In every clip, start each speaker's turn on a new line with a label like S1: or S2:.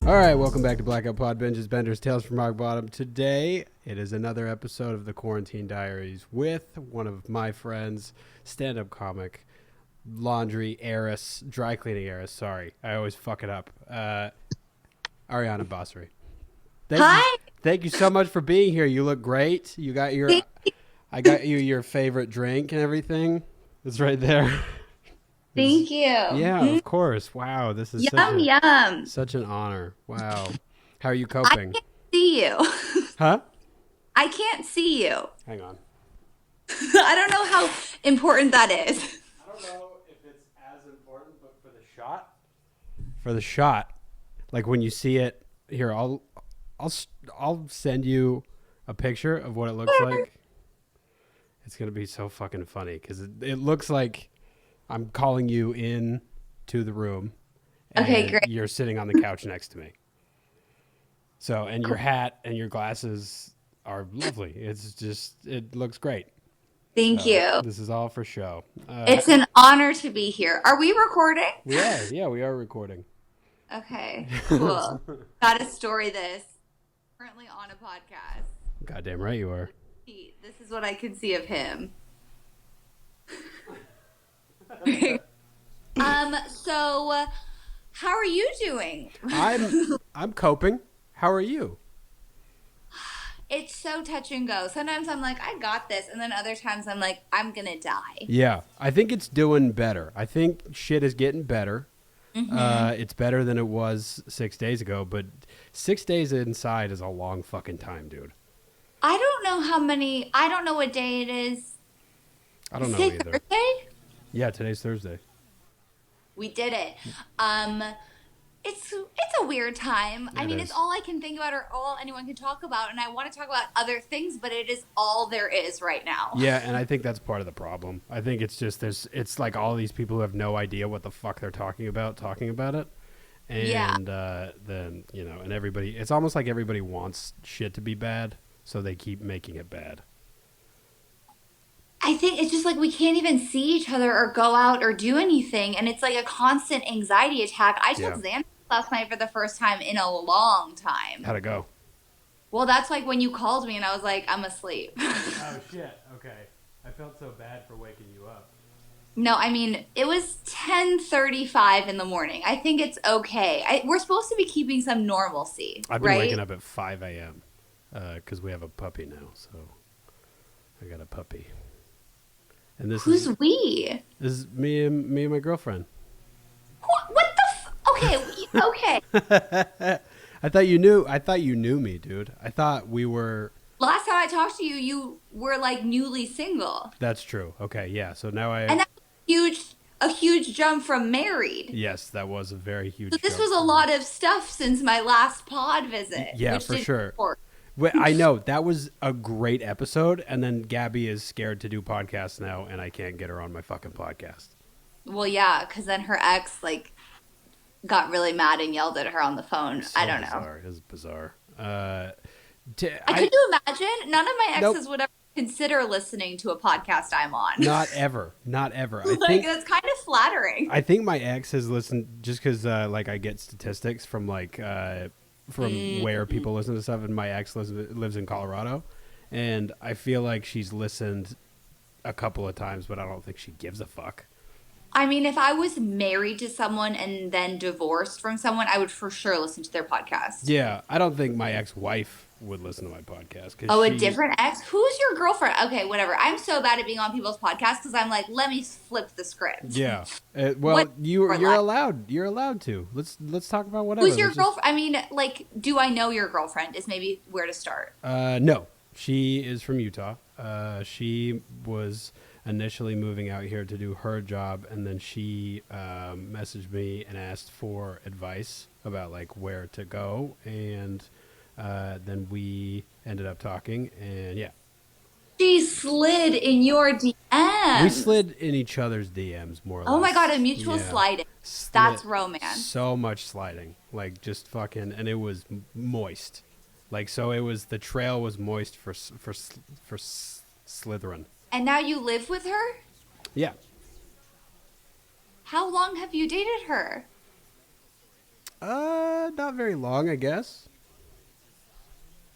S1: All right, welcome back to Blackoutpod, Binges, Benders, Tales from Rock Bottom. Today, it is another episode of the Quarantine Diaries with one of my friends, stand-up comic, laundry heiress, dry cleaning heiress. Sorry, I always fuck it up. Ariana Basri.
S2: Hi.
S1: Thank you so much for being here. You look great. I got you your favorite drink and everything. It's right there.
S2: Thank you.
S1: Yeah, of course. Wow, this is
S2: Yum, yum.
S1: such an honor. Wow. How are you
S2: I
S1: coping?
S2: can't see you.
S1: Huh?
S2: I can't see you.
S1: Hang on.
S2: I don't know how important that is.
S1: I don't know if it's as important, but for the shot, like when you see it here, I'll send you a picture of what it looks like. It's gonna be so fucking funny because it looks like I'm calling you in to the room,
S2: Okay,
S1: and
S2: great.
S1: you're sitting on the couch next to me. So, and your hat and your glasses are lovely. It looks great.
S2: Thank
S1: So
S2: you.
S1: this is all for show.
S2: It's an honor to be here. Are we recording?
S1: Yeah, we are recording.
S2: Okay, cool. Gotta story this. Currently on a podcast.
S1: Goddamn right you are.
S2: This is what I can see of him. So how are you doing?
S1: I'm coping. How are you?
S2: It's so touch and go. Sometimes I'm like, I got this. And then other times I'm like, I'm going to die.
S1: Yeah, I think it's doing better. I think shit is getting better.
S2: Hmm.
S1: It's better than it was 6 days ago, but 6 days inside is a long fucking time, dude.
S2: I don't know I don't know what day it is.
S1: I don't
S2: Is
S1: know
S2: it
S1: either.
S2: Thursday?
S1: Yeah, today's Thursday.
S2: We did it. Um, it's a weird time. I
S1: It
S2: mean, it's
S1: is.
S2: all I can think about or all anyone can talk about. And I want to talk about other things, but it is all there is right now.
S1: Yeah, and I think that's part of the problem. I think it's just it's like all these people who have no idea what the fuck they're talking about it.
S2: Yeah.
S1: And then, and everybody, it's almost like everybody wants shit to be bad, so they keep making it bad.
S2: I think it's just like we can't even see each other or go out or do anything. And it's like a constant anxiety attack. I took
S1: Yeah.
S2: Xanax last night for the first time in a long time.
S1: How'd it go?
S2: Well, that's like when you called me and I was like, I'm asleep.
S1: Oh, shit. Okay. I felt so bad for waking you up.
S2: No, I mean, it was 10:35 in the morning. I think it's okay. We're supposed to be keeping some normalcy,
S1: I've been waking
S2: right?
S1: up at 5 a.m. Because we have a puppy now, so I got a puppy. And
S2: Who's we?
S1: this is me and my girlfriend.
S2: What the okay, okay.
S1: I thought you knew. I thought you knew me, dude. I thought we were.
S2: Last time I talked to you, you were like newly single.
S1: That's true. Okay, yeah. So now I.
S2: And that's a huge jump from married.
S1: Yes, that was a very huge
S2: So this
S1: jump
S2: was a
S1: for me.
S2: lot of stuff since my last pod visit,
S1: Yeah,
S2: which
S1: for
S2: didn't
S1: sure.
S2: work.
S1: Well, I know that was a great episode, and then Gabby is scared to do podcasts now, and I can't get her on my fucking podcast.
S2: Well, yeah, because then her ex like got really mad and yelled at her on the phone.
S1: So
S2: I don't know.
S1: bizarre. It is bizarre.
S2: Could you imagine? None of my
S1: Nope,
S2: exes would ever consider listening to a podcast I'm on.
S1: not ever, not ever.
S2: Like that's kind of flattering.
S1: I think my ex has listened just because like I get statistics from from where people listen to stuff, and my ex lives in Colorado, and I feel like she's listened a couple of times, but I don't think she gives a fuck.
S2: I mean, if I was married to someone and then divorced from someone, I would for sure listen to their podcast.
S1: Yeah, I don't think my ex-wife would listen to my podcast because
S2: Oh, a
S1: she.
S2: different ex? Who's your girlfriend? Okay, whatever. I'm so bad at being on people's podcasts because I'm like, let me flip the script.
S1: Yeah, well,
S2: What for
S1: you're
S2: life?
S1: allowed. You're allowed to. Let's talk about whatever.
S2: Who's your
S1: Let's just.
S2: girlfriend? I mean, like, do I know your girlfriend? Is maybe where to start.
S1: No, she is from Utah. She was initially moving out here to do her job, and then she messaged me and asked for advice about like where to go, and then we ended up talking, and yeah,
S2: She slid in your
S1: we
S2: DMs.
S1: slid in each other's DMs more or
S2: Oh my god, a
S1: less.
S2: mutual
S1: Yeah,
S2: sliding.
S1: slid
S2: That's romance.
S1: so much sliding, like just fucking, and it was moist. Like so, it was the trail was moist for slithering.
S2: And now you live with her?
S1: Yeah.
S2: How long have you dated her?
S1: Not very long, I guess.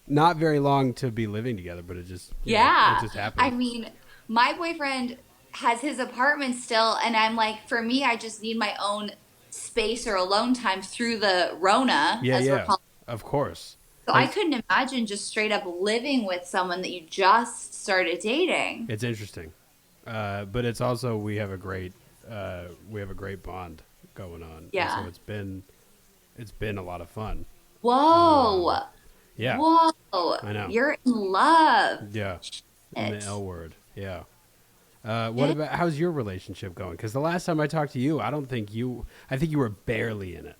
S1: Not very long to be living together, but it just, it
S2: Yeah.
S1: just
S2: I
S1: happened.
S2: mean, my boyfriend has his apartment still, and I'm like, for me, I just need my own space or alone time through the Rona,
S1: Yeah,
S2: as we're
S1: yeah,
S2: calling.
S1: of course.
S2: So I
S1: Has
S2: couldn't imagine just straight up living with someone that you just started dating.
S1: It's interesting, but it's also we have a great bond going on, and so
S2: Yeah.
S1: it's been a lot of fun.
S2: Whoa.
S1: Yeah,
S2: Whoa.
S1: I know.
S2: You're in love.
S1: Yeah, in the
S2: Shit.
S1: L word. Yeah. What
S2: It,
S1: about how's your relationship going? Because the last time I talked to you, I think you were barely in it.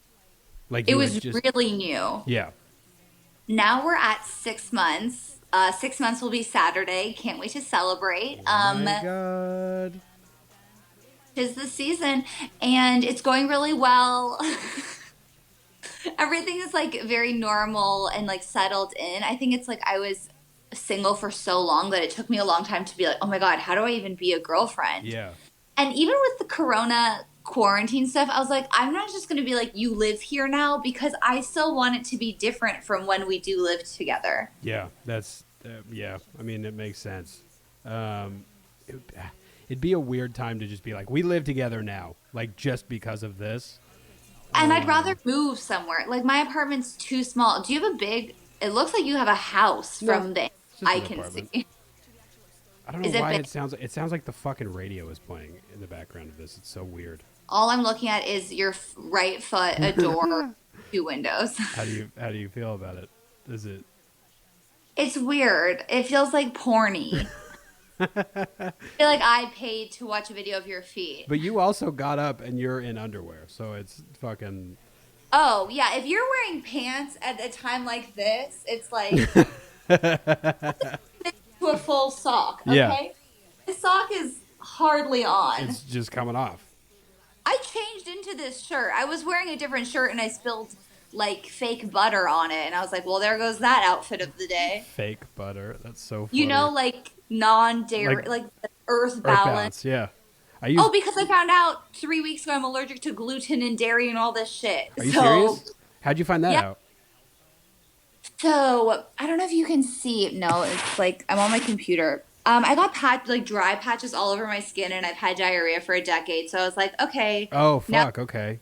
S1: Like
S2: it
S1: you had
S2: was
S1: just,
S2: really new.
S1: yeah.
S2: Now we're at 6 months. 6 months will be Saturday. Can't wait to celebrate.
S1: Oh my god.
S2: Tis the season, and it's going really well. Everything is like very normal and like settled in. I think it's like I was single for so long that it took me a long time to be like, oh my God, how do I even be a girlfriend?
S1: Yeah.
S2: And even with the corona quarantine stuff, I was like, I'm not just going to be like, you live here now, because I still want it to be different from when we do live together.
S1: Yeah. That's yeah. I mean, it makes sense. Um, it, it'd be a weird time to just be like, we live together now, like just because of this.
S2: And I'd rather move somewhere. Like my apartment's too small. Do you have a big, it looks like you have a house
S1: No,
S2: from the
S1: it's just
S2: I
S1: an
S2: can
S1: apartment.
S2: see.
S1: I don't know
S2: Is it
S1: why
S2: big?
S1: it sounds like the fucking radio is playing in the background of this. It's so weird.
S2: All I'm looking at is your right foot, a door, two windows.
S1: How do you feel about it? Is it
S2: It's weird. It feels like porny. I feel like I paid to watch a video of your feet.
S1: But you also got up and you're in underwear, so it's fucking
S2: Oh, yeah. If you're wearing pants at a time like this, it's like to a full sock,
S1: yeah.
S2: okay? The sock is hardly on.
S1: It's just coming off.
S2: I changed into this shirt. I was wearing a different shirt and I spilled like fake butter on it. And I was like, well, there goes that outfit of the day.
S1: Fake butter. That's so funny.
S2: You know, like non-dairy,
S1: Like
S2: like the earth
S1: Earth
S2: balance.
S1: Balance, yeah.
S2: Oh, because I found out 3 weeks ago I'm allergic to gluten and dairy and all this shit.
S1: Are you
S2: So,
S1: serious? How'd you find that
S2: yeah.
S1: out?
S2: So I don't know if you can see. No, it's like I'm on my computer. I got like dry patches all over my skin, and I've had diarrhea for a decade. So I was like, okay,
S1: Oh
S2: now,
S1: fuck, okay.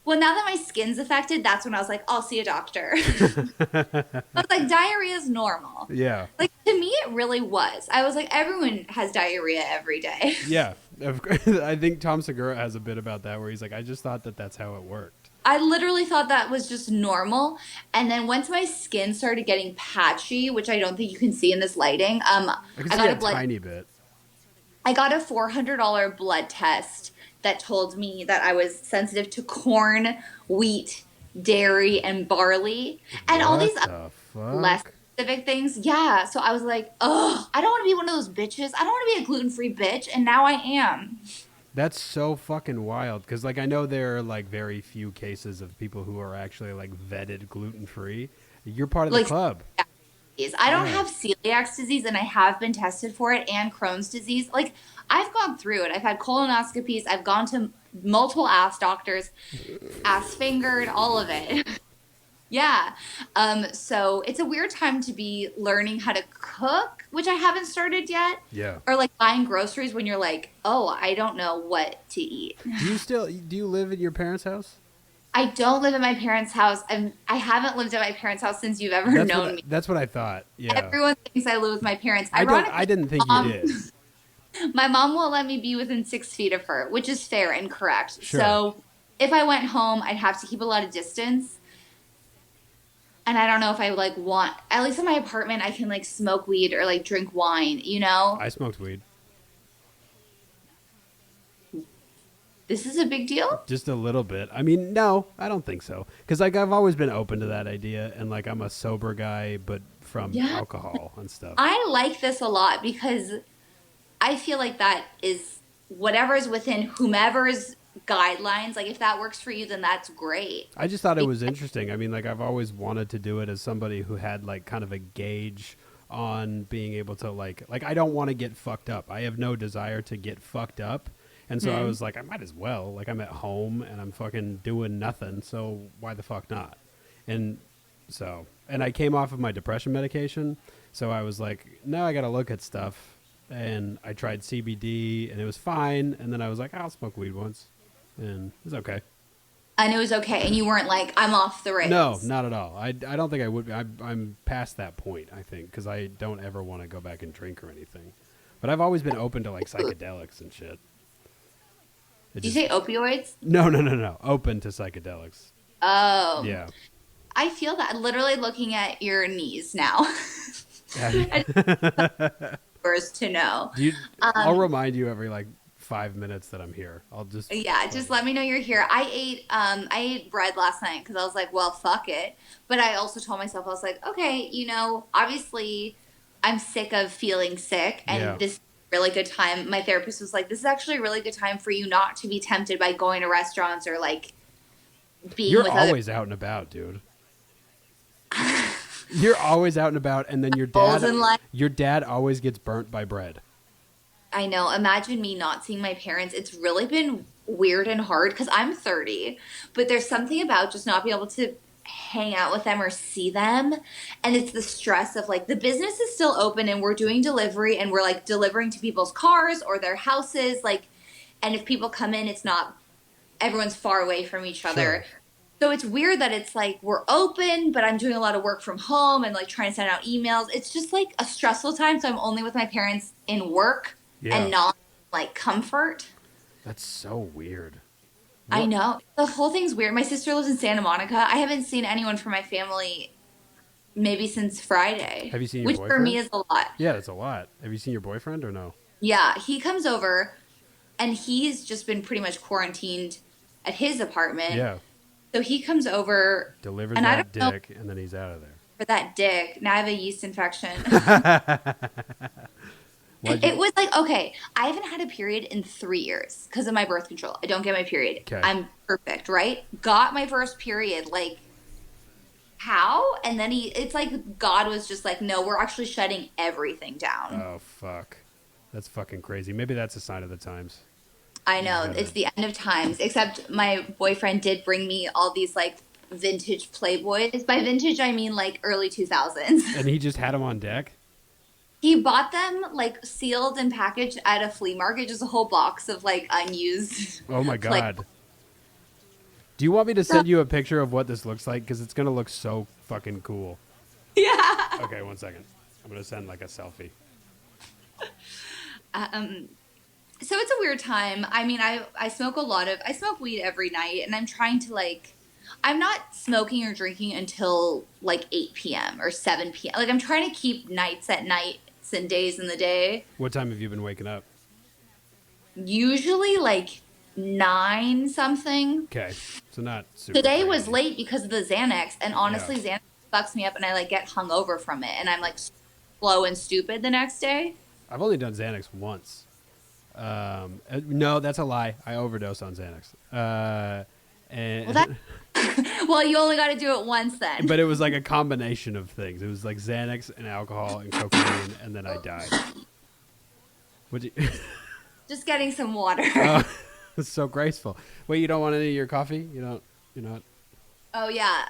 S2: well, now that my skin's affected, that's when I was like, I'll see a doctor. I was like, diarrhea is normal.
S1: Yeah.
S2: Like to me, it really was. I was like, everyone has diarrhea every day.
S1: Yeah. I think Tom Segura has a bit about that where he's like, I just thought that that's how it worked.
S2: I literally thought that was just normal. And then once my skin started getting patchy, which I don't think you can see in this lighting,
S1: I can
S2: I
S1: see
S2: got
S1: a tiny bit.
S2: I got a $400 blood test that told me that I was sensitive to corn, wheat, dairy, and barley, and all these
S1: The
S2: less
S1: fuck?
S2: specific things. Yeah, so I was like, ugh, I don't want to be one of those bitches. I don't want to be a gluten-free bitch, and now I am.
S1: That's so fucking wild. Because, like, I know there are, like, very few cases of people who are actually, like, vetted gluten-free. You're part of the
S2: Like,
S1: club.
S2: I don't
S1: Yeah.
S2: have celiac disease, and I have been tested for it, and Crohn's disease. Like, I've gone through it. I've had colonoscopies. I've gone to multiple ass doctors, ass fingered, all of it. Yeah. So it's a weird time to be learning how to cook, which I haven't started yet.
S1: Yeah.
S2: Or like buying groceries when you're like, oh, I don't know what to eat.
S1: Do you live in your parents' house?
S2: I don't live at my parents' house. I haven't lived at my parents' house since you've ever known me.
S1: That's what I thought. Yeah.
S2: Everyone thinks I live with my parents.
S1: I didn't think you did.
S2: My mom won't let me be within 6 feet of her, which is fair and correct.
S1: Sure.
S2: So if I went home, I'd have to keep a lot of distance. And I don't know if I like want, at least in my apartment, I can like smoke weed or like drink wine, you know?
S1: I smoked weed.
S2: This is a big deal?
S1: Just a little bit. I mean, no, I don't think so. Because, like, I've always been open to that idea. And, like, I'm a sober guy, but from
S2: Yeah.
S1: alcohol and stuff.
S2: I like this a lot because I feel like that is whatever is within whomever's guidelines. Like if that works for you, then that's great.
S1: I just thought it was interesting. I mean, like, I've always wanted to do it as somebody who had, like, kind of a gauge on being able to, like I don't want to get fucked up. I have no desire to get fucked up. And so I was like, I might as well. Like, I'm at home and I'm fucking doing nothing. So why the fuck not? And and I came off of my depression medication. So I was like, no, I got to look at stuff. And I tried CBD and it was fine. And then I was like, I'll smoke weed once. And it was okay.
S2: And it was okay. And you weren't like, I'm off the rails.
S1: No, not at all. I don't think I would be. I'm past that point, I think, because I don't ever want to go back and drink or anything. But I've always been open to like psychedelics and shit.
S2: Did you say opioids?
S1: No. Open to psychedelics.
S2: Oh.
S1: Yeah.
S2: I feel that literally looking at your knees now. To know.
S1: I'll remind you every like 5 minutes that I'm here. I'll just
S2: just let me know you're here. I ate bread last night because I was like, well, fuck it. But I also told myself, I was like, okay, obviously I'm sick of feeling sick, and this is a really good time. My therapist was like, this is actually a really good time for you not to be tempted by going to restaurants or like being.
S1: You're always out and about, dude. You're always out and about, and then your dad always gets burnt by bread.
S2: I know. Imagine me not seeing my parents. It's really been weird and hard because I'm 30, but there's something about just not being able to hang out with them or see them. And it's the stress of like the business is still open and we're doing delivery and we're like delivering to people's cars or their houses. Like, and if people come in, it's not, everyone's far away from each other. Sure. So it's weird that it's like we're open, but I'm doing a lot of work from home and like trying to send out emails. It's just like a stressful time. So I'm only with my parents in work and not like comfort.
S1: That's so weird.
S2: I know. The whole thing's weird. My sister lives in Santa Monica. I haven't seen anyone from my family maybe since Friday.
S1: Have you seen your boyfriend?
S2: Which for me is a lot.
S1: Yeah, that's a lot. Have you seen your boyfriend or no?
S2: Yeah, he comes over and he's just been pretty much quarantined at his apartment. Yeah. So he comes over,
S1: delivers that dick, and then he's out of there.
S2: For that dick. Now I have a yeast infection. It was like, okay, I haven't had a period in 3 years because of my birth control. I don't get my period. Okay. I'm perfect, right? Got my first period, like, how? And then it's like God was just like, no, we're actually shutting everything down.
S1: Oh, fuck. That's fucking crazy. Maybe that's a sign of the times.
S2: I know. It's the end of times. Except my boyfriend did bring me all these, like, vintage Playboys. By vintage, I mean, like, early 2000s.
S1: And he just had them on deck?
S2: He bought them, like, sealed and packaged at a flea market. Just a whole box of, like, unused.
S1: Oh, my God. Do you want me to send you a picture of what this looks like? Because it's going to look so fucking cool.
S2: Yeah.
S1: Okay, 1 second. I'm going to send, like, a selfie.
S2: So it's a weird time. I mean, I smoke I smoke weed every night, and I'm trying to, like, I'm not smoking or drinking until, like, 8 p.m. or 7 p.m. Like, I'm trying to keep nights at nights and days in the day.
S1: What time have you been waking up?
S2: Usually, like, 9 something.
S1: Okay, so not super
S2: Today
S1: crazy.
S2: was late because of the Xanax, and honestly, Xanax fucks me up, and I, like, get hungover from it, and I'm, like, slow and stupid the next day.
S1: I've only done Xanax once. No, that's a lie. I overdosed on Xanax. And
S2: well, you only got to do it once then.
S1: But it was like a combination of things. It was like Xanax and alcohol and cocaine, and then I died. Would you?
S2: Just getting some water.
S1: It's so graceful. Wait, you don't want any of your coffee? You're not.
S2: Oh yeah,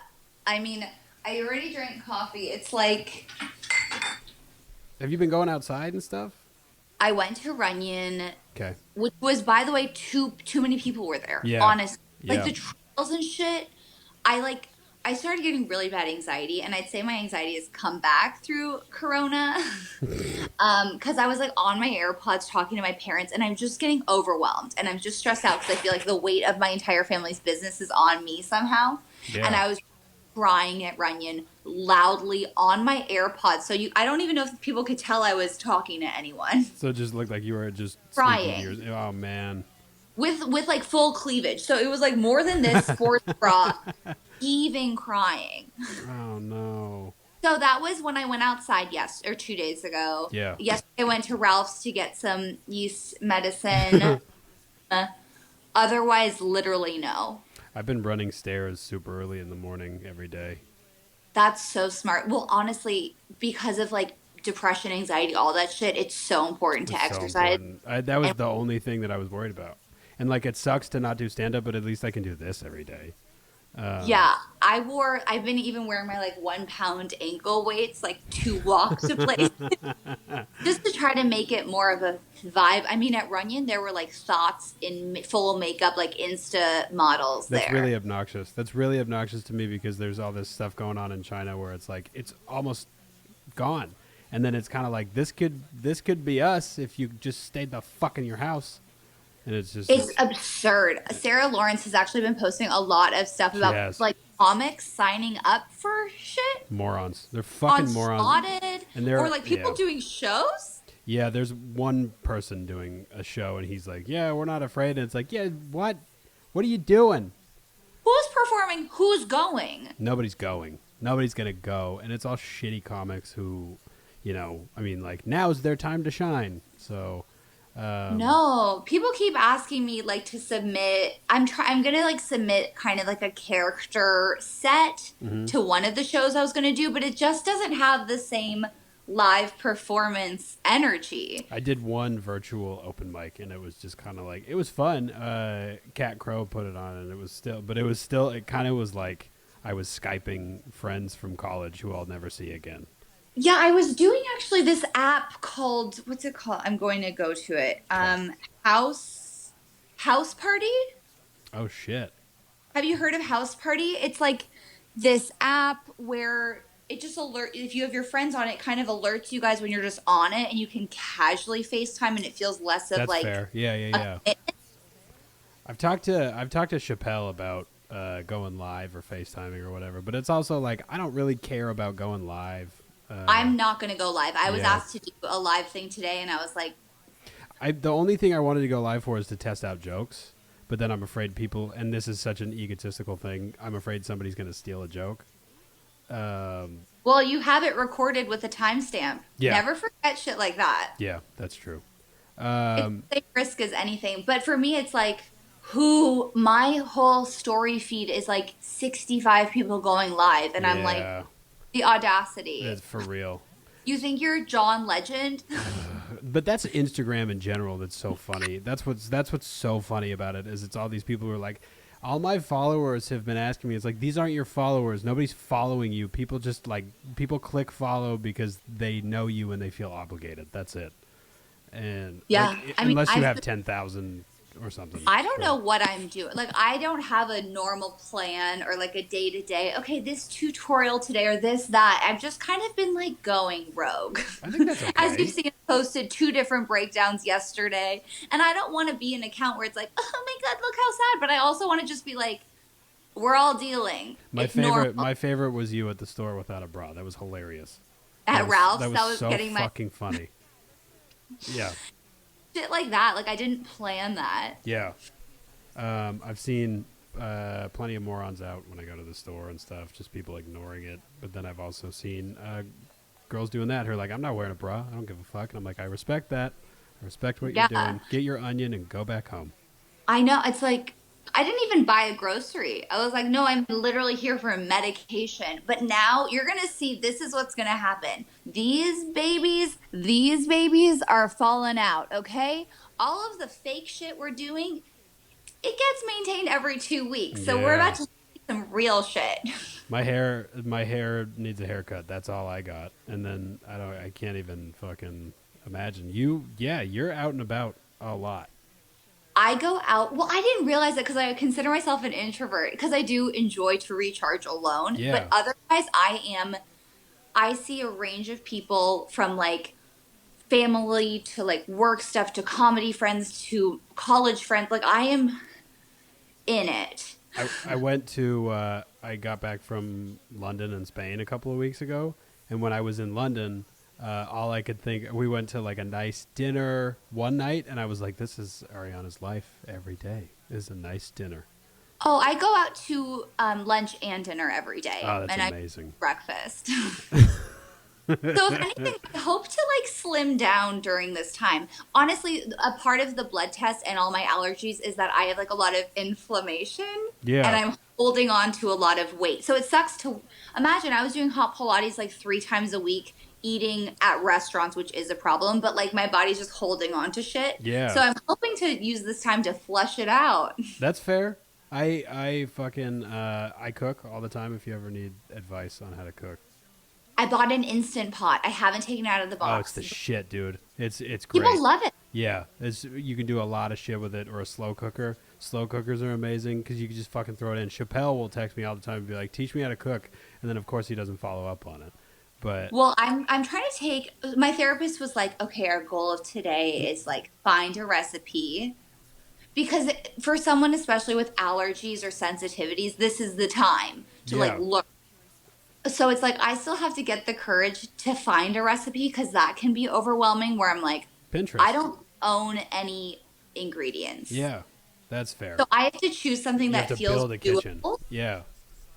S2: I mean, I already drank coffee. It's like.
S1: Have you been going outside and stuff?
S2: I went to Runyon.
S1: Okay.
S2: Which was, by the way, too many people were there.
S1: Yeah.
S2: Honestly. Like, the trails and shit, I started getting really bad anxiety, and I'd say my anxiety has come back through Corona. Because I was, like, on my AirPods talking to my parents, and I'm just getting overwhelmed, and I'm just stressed out because I feel like the weight of my entire family's business is on me somehow. Yeah. And I was crying at Runyon loudly on my AirPods. So I don't even know if people could tell I was talking to anyone.
S1: So it just looked like you were just
S2: crying.
S1: Oh, man.
S2: With like full cleavage. So it was like more than this sports bra, heaving crying.
S1: Oh, no.
S2: So that was when I went outside 2 days ago.
S1: Yeah.
S2: Yesterday I went to Ralph's to get some yeast medicine. Otherwise, literally no.
S1: I've been running stairs super early in the morning every day.
S2: That's so smart. Well, honestly, because of like depression, anxiety, all that shit, it's so important to exercise.
S1: That was the only thing that I was worried about. And like, it sucks to not do stand up, but at least I can do this every day.
S2: Yeah, I've been even wearing my like 1 pound ankle weights like to walk to places just to try to make it more of a vibe. I mean, at Runyon, there were like thoughts in full makeup, like Insta models
S1: That's
S2: there.
S1: really obnoxious. That's really obnoxious to me because there's all this stuff going on in China where it's like it's almost gone, and then it's kind of like this could be us if you just stayed the fuck in your house, and it's just
S2: It's absurd. Sarah Lawrence has actually been posting a lot of stuff
S1: she
S2: about
S1: has
S2: like comics signing up for shit
S1: morons. They're
S2: on
S1: fucking morons,
S2: Spotted
S1: and
S2: or
S1: they're
S2: like people doing shows.
S1: yeah. There's one person doing a show, and he's like, yeah, we're not afraid, and it's like, yeah, what are you doing?
S2: Who's performing? Who's going?
S1: Nobody's going. Nobody's gonna go, and it's all shitty comics who, I mean, like now's their time to shine. So,
S2: No, people keep asking me like to submit. I'm gonna like submit kind of like a character set to one of the shows I was gonna do, but it just doesn't have the same live performance energy.
S1: I did one virtual open mic, and it was just kind of like it was fun. Cat Crow put it on, and it kind of was like I was Skyping friends from college who I'll never see again.
S2: Yeah, I was doing actually this app called what's it called? I'm going to go to it. House Party.
S1: Oh shit!
S2: Have you heard of House Party? It's like this app where it just if you have your friends on it, it kind of alerts you guys when you're just on it, and you can casually FaceTime, and it feels less of
S1: That's
S2: like
S1: fair. Yeah. I've talked to Chappelle about going live or FaceTiming or whatever, but it's also like I don't really care about going live.
S2: I'm not going to go live. I was
S1: yeah.
S2: asked to do a live thing today, and I was like,
S1: the only thing I wanted to go live for is to test out jokes, but then I'm afraid people, and this is such an egotistical thing, I'm afraid somebody's going to steal a joke.
S2: well, you have it recorded with a timestamp.
S1: Yeah.
S2: Never forget shit like that.
S1: Yeah, that's true.
S2: It's the same risk as anything. But for me, it's like, my whole story feed is like 65 people going live, and I'm like, the audacity.
S1: That's for real.
S2: You think you're John Legend?
S1: But that's Instagram in general that's so funny. That's what's so funny about it is it's all these people who are like, all my followers have been asking me, it's like, these aren't your followers. Nobody's following you. People just people click follow because they know you and they feel obligated. That's it. And
S2: yeah,
S1: unless you have 10,000 or something.
S2: I don't know what I'm doing. Like, I don't have a normal plan or like a day to day. Okay, this tutorial today or this, that. I've just kind of been like going rogue.
S1: I think that's okay.
S2: As you've seen, I posted 2 different breakdowns yesterday. And I don't want to be an account where it's like, oh my God, look how sad. But I also want to just be like, we're all dealing.
S1: My favorite was you at the store without a bra. That was hilarious.
S2: At Ralph's,
S1: that was so
S2: getting
S1: fucking funny. Yeah.
S2: Shit like that. Like, I didn't plan that.
S1: Yeah. I've seen plenty of morons out when I go to the store and stuff, just people ignoring it. But then I've also seen girls doing that who are like, I'm not wearing a bra. I don't give a fuck. And I'm like, I respect that. I respect what you're doing. Get your onion and go back home.
S2: I know. It's like, I didn't even buy a grocery. I was like, no, I'm literally here for a medication. But now you're going to see this is what's going to happen. These babies are falling out, okay? All of the fake shit we're doing, it gets maintained every 2 weeks. So we're about to see some real shit.
S1: My hair needs a haircut. That's all I got. And then I can't even fucking imagine. You're out and about a lot.
S2: I go out. Well, I didn't realize it because I consider myself an introvert because I do enjoy to recharge alone.
S1: Yeah.
S2: But otherwise, I see a range of people from like family to like work stuff to comedy friends to college friends. Like, I am in it.
S1: I went to, I got back from London and Spain a couple of weeks ago. And when I was in London, all I could think, we went to like a nice dinner one night, and I was like, this is Ariana's life every day, is a nice dinner.
S2: Oh, I go out to lunch and dinner every day.
S1: Oh, that's
S2: and
S1: amazing.
S2: I breakfast. So if anything, I hope to like slim down during this time. Honestly, a part of the blood test and all my allergies is that I have like a lot of inflammation.
S1: Yeah.
S2: And I'm holding on to a lot of weight. So it sucks to imagine I was doing hot Pilates like 3 times a week, eating at restaurants, which is a problem, but like my body's just holding on to shit.
S1: Yeah.
S2: So I'm hoping to use this time to flush it out.
S1: That's fair. I fucking I cook all the time if you ever need advice on how to cook.
S2: I bought an Instant Pot. I haven't taken it out of the
S1: Oh, it's
S2: box.
S1: the shit, dude. It's
S2: People
S1: great.
S2: love it.
S1: Yeah, you can do a lot of shit with it, or a slow cooker. Slow cookers are amazing because you can just fucking throw it in. Chappelle will text me all the time and be like, "Teach me how to cook," and then of course he doesn't follow up on it. But
S2: Well, I'm trying to take my therapist was like, okay, our goal of today is like find a recipe because for someone especially with allergies or sensitivities, this is the time to like
S1: yeah,
S2: look. So it's like I still have to get the courage to find a recipe because that can be overwhelming where I'm like, I
S1: Pinterest.
S2: don't own any ingredients.
S1: Yeah, that's fair.
S2: So I have to choose something
S1: You have
S2: that
S1: to
S2: feels
S1: build a kitchen.
S2: doable.
S1: Yeah,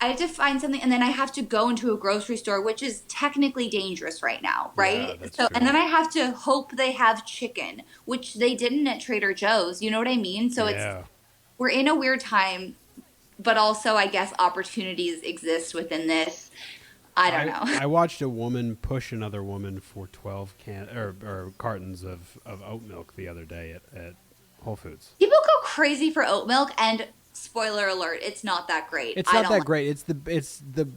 S2: I have to find something, and then I have to go into a grocery store, which is technically dangerous right now,
S1: yeah,
S2: right?
S1: that's
S2: So, and
S1: true.
S2: then I have to hope they have chicken, which they didn't at Trader Joe's. You know what I mean? So
S1: Yeah.
S2: we're in a weird time, but also I guess opportunities exist within this. I don't know.
S1: I watched a woman push another woman for 12 or cartons of oat milk the other day at Whole Foods.
S2: People go crazy for oat milk, and spoiler alert, it's not that great.
S1: It's
S2: I
S1: not
S2: don't
S1: that
S2: like.
S1: great. It's the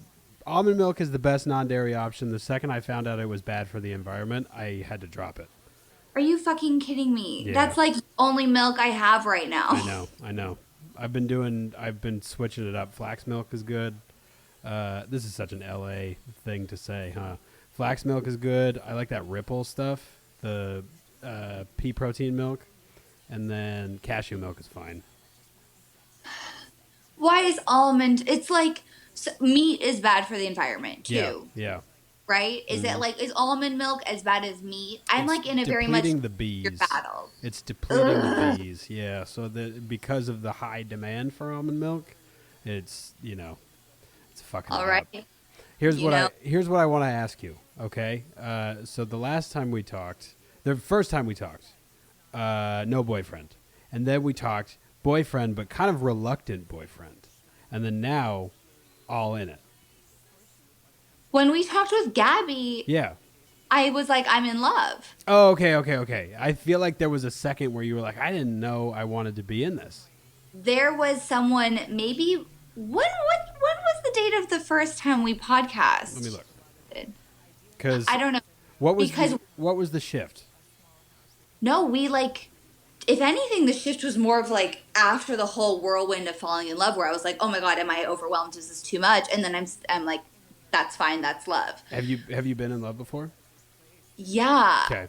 S1: almond milk is the best non-dairy option. The second I found out it was bad for the environment, I had to drop it.
S2: Are you fucking kidding me?
S1: Yeah.
S2: That's like the only milk I have right now.
S1: I know. I've been switching it up. Flax milk is good. This is such an LA thing to say, huh? Flax milk is good. I like that Ripple stuff, the pea protein milk, and then cashew milk is fine.
S2: Why is almond? It's like meat is bad for the environment
S1: Yeah,
S2: too,
S1: yeah.
S2: right? Is it
S1: hmm
S2: like is almond milk as bad as meat? I'm
S1: It's
S2: like in a very much
S1: depleting the
S2: your
S1: bees.
S2: battle.
S1: It's depleting the
S2: Ugh.
S1: bees. Yeah. So because of the high demand for almond milk, it's it's fucking
S2: All
S1: it
S2: right,
S1: up. Here's
S2: you know.
S1: here's what I want to ask you. Okay. So the last time we talked, the first time we talked, no boyfriend, and then we talked boyfriend, but kind of reluctant boyfriend, and then now, all in it.
S2: When we talked with Gabby,
S1: Yeah.
S2: I was like, I'm in love.
S1: Oh, okay. I feel like there was a second where you were like, I didn't know I wanted to be in this.
S2: There was someone maybe when was the date of the first time we
S1: Let me
S2: podcast?
S1: look. Because
S2: I don't know because
S1: what was the shift?
S2: no, we like if anything, the shift was more of like after the whole whirlwind of falling in love, where I was like, "Oh my god, am I overwhelmed? Is this too much?" And then I'm like, "That's fine. That's love."
S1: Have you been in love before?
S2: Yeah,
S1: Okay.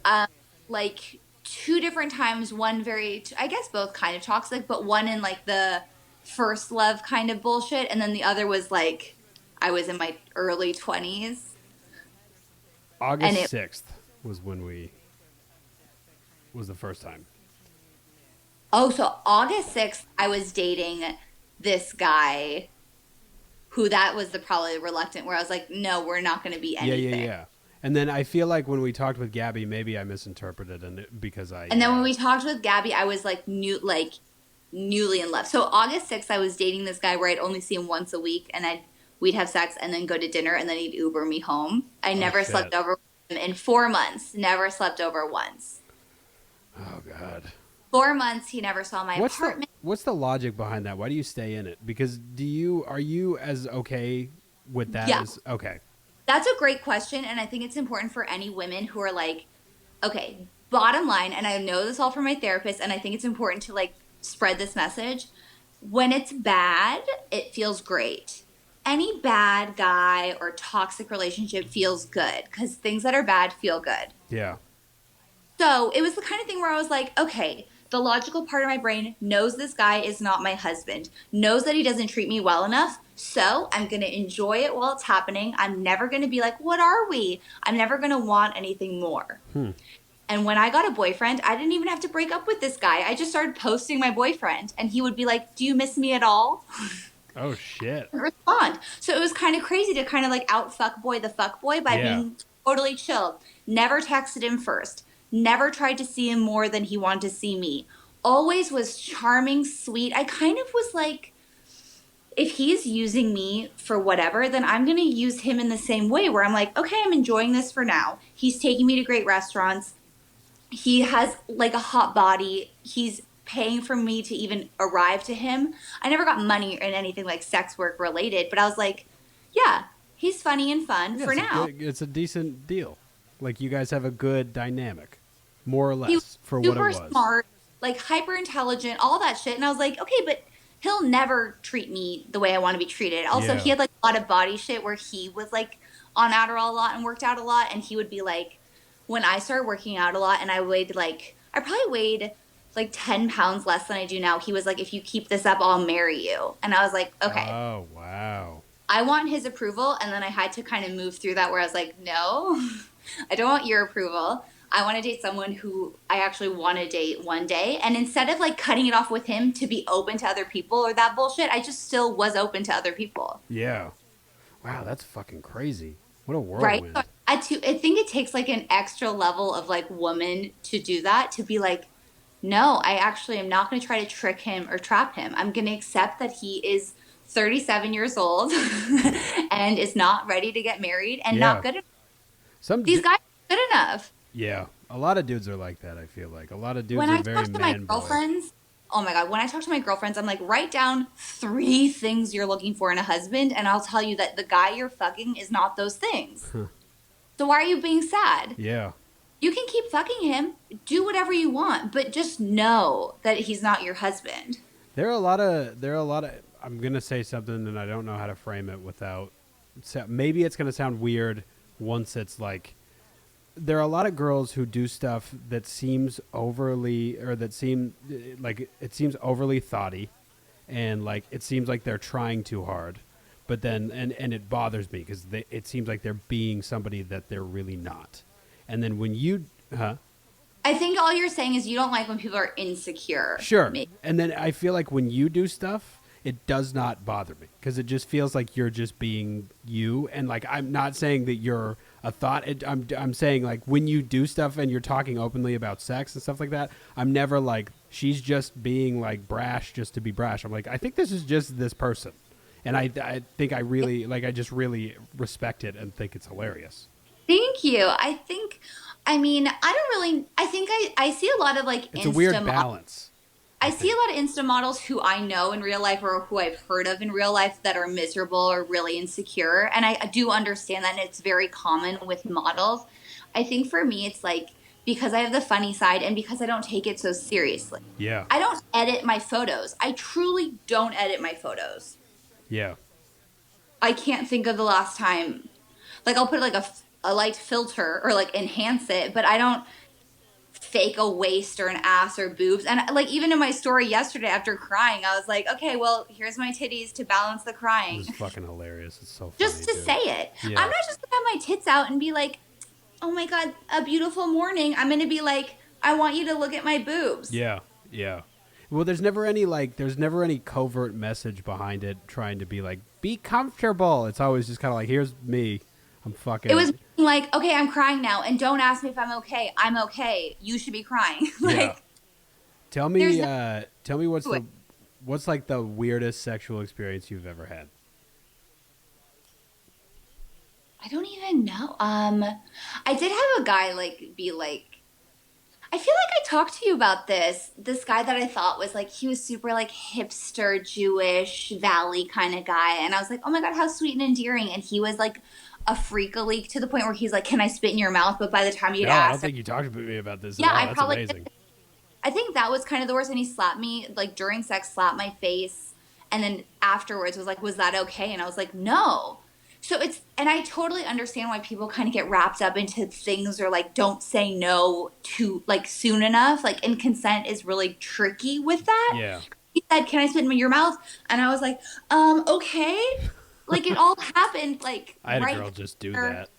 S2: like two different times. One very, I guess, both kind of toxic, but one in like the first love kind of bullshit, and then the other was like I was in my early 20s, and
S1: August
S2: it
S1: 6th was the first time.
S2: oh, so August 6th, I was dating this guy who that was the probably reluctant where I was like, no, we're not going to be anything.
S1: Yeah. And then I feel like when we talked with Gabby, maybe I misinterpreted because I
S2: And then when we talked with Gabby, I was like newly in love. So August 6th, I was dating this guy where I'd only see him once a week and we'd have sex and then go to dinner and then he'd Uber me home. I never
S1: shit.
S2: slept over with him in 4 months. Never slept over once.
S1: Oh God.
S2: 4 months, he never saw my apartment.
S1: What's the logic behind that? Why do you stay in it? Because are you as okay with that
S2: Yeah.
S1: as okay?
S2: That's a great question, and I think it's important for any women who are like, okay, bottom line, and I know this all from my therapist, and I think it's important to like spread this message. When it's bad, it feels great. Any bad guy or toxic relationship feels good because things that are bad feel good.
S1: Yeah.
S2: So it was the kind of thing where I was like, okay, the logical part of my brain knows this guy is not my husband, knows that he doesn't treat me well enough. So I'm going to enjoy it while it's happening. I'm never going to be like, what are we? I'm never going to want anything more. And when I got a boyfriend, I didn't even have to break up with this guy. I just started posting my boyfriend and he would be like, do you miss me at all?
S1: Oh shit.
S2: Respond. So it was kind of crazy to kind of like out fuckboy the fuckboy by
S1: Yeah.
S2: being totally chill. Never texted him first. Never tried to see him more than he wanted to see me. Always was charming, sweet. I kind of was like, if he's using me for whatever, then I'm going to use him in the same way where I'm like, okay, I'm enjoying this for now. He's taking me to great restaurants. He has like a hot body. He's paying for me to even arrive to him. I never got money in anything like sex work related, but I was like, yeah, he's funny and fun
S1: Yeah,
S2: for now.
S1: it's a decent deal. Like you guys have a good dynamic, more or
S2: He was
S1: less, for what it
S2: super
S1: was.
S2: smart, like hyper intelligent, all that shit. And I was like, okay, but he'll never treat me the way I want to be treated. Also, he
S1: Yeah.
S2: had like a lot of body shit where he was like on Adderall a lot and worked out a lot. And he would be like, when I started working out a lot and I probably weighed like 10 pounds less than I do now. He was like, if you keep this up, I'll marry you. And I was like, okay.
S1: Oh wow.
S2: I want his approval. And then I had to kind of move through that where I was like, no, I don't want your approval. I want to date someone who I actually want to date one day. And instead of like cutting it off with him to be open to other people or that bullshit, I just still was open to other people.
S1: Yeah. Wow, that's fucking crazy. What a
S2: Right. So
S1: whirlwind.
S2: I think it takes like an extra level of like woman to do that, to be like, no, I actually am not going to try to trick him or trap him. I'm going to accept that he is 37 years old and is not ready to get married and not
S1: Yeah.
S2: good enough.
S1: Some.
S2: These guys are good enough.
S1: Yeah. A lot of dudes are like that. I feel like a lot of dudes
S2: When
S1: are
S2: I
S1: very
S2: talk to my
S1: man boy.
S2: girlfriends, oh my God, when I talk to my girlfriends, I'm like, write down 3 things you're looking for in a husband, and I'll tell you that the guy you're fucking is not those things. So why are you being sad?
S1: Yeah.
S2: You can keep fucking him, do whatever you want, but just know that he's not your husband.
S1: There are a lot of. I'm gonna say something and I don't know how to frame it without. Maybe it's gonna sound weird once it's like. There are a lot of girls who do stuff that seems overly, or that seem like it seems overly thoughty, and like it seems like they're trying too hard, but then and it bothers me because it seems like they're being somebody that they're really not, and then when you, huh?
S2: I think all you're saying is you don't like when people are insecure.
S1: Sure. And then I feel like when you do stuff, it does not bother me because it just feels like you're just being you. And like, I'm not saying that you're a thought. I'm saying like when you do stuff and you're talking openly about sex and stuff like that, I'm never like, she's just being like brash just to be brash. I'm like, I think this is just this person. And I think I really, like, I just really respect it and think it's hilarious.
S2: Thank you. I mean, I think I see a lot of like
S1: It's a weird balance.
S2: I see a lot of Insta models who I know in real life or who I've heard of in real life that are miserable or really insecure. And I do understand that, and it's very common with models. I think for me, it's like because I have the funny side and because I don't take it so seriously.
S1: Yeah.
S2: I don't edit my photos. I truly don't edit my photos.
S1: Yeah.
S2: I can't think of the last time. Like I'll put like a light filter or like enhance it, but I don't fake a waist or an ass or boobs. And like even in my story yesterday after crying, I was like, okay, well, here's my titties to balance the crying.
S1: This is fucking hilarious. It's so funny.
S2: Just to
S1: dude.
S2: say it.
S1: Yeah.
S2: I'm not just gonna have my tits out and be like, oh my God, a beautiful morning. I'm gonna be like, I want you to look at my boobs.
S1: Yeah. Yeah. Well, there's never any covert message behind it trying to be like, be comfortable. It's always just kind of like, here's me. I'm fucking.
S2: It was like, okay, I'm crying now, and don't ask me if I'm okay. I'm okay. You should be crying. Like,
S1: yeah. Tell me
S2: Wait.
S1: what's like the weirdest sexual experience you've ever had?
S2: I don't even know. I did have a guy like be like, I feel like I talked to you about this. This guy that I thought was like, he was super like hipster, Jewish, valley kind of guy. And I was like, oh my God, how sweet and endearing. And he was like a freak a leak to the point where he's like, can I spit in your mouth? But by the time you'd
S1: No, I don't
S2: ask,
S1: think you talked to me about this.
S2: yeah,
S1: at all.
S2: I
S1: That's
S2: probably
S1: amazing.
S2: I think that was kind of the worst. And he slapped me like during sex, slapped my face. And then afterwards was like, was that okay? And I was like, no. So and I totally understand why people kind of get wrapped up into things or like don't say no to like soon enough. Like, and consent is really tricky with that.
S1: Yeah.
S2: He said, can I spit in your mouth? And I was like, okay. Like it all happened like
S1: I had
S2: right
S1: a girl just do
S2: there.
S1: that.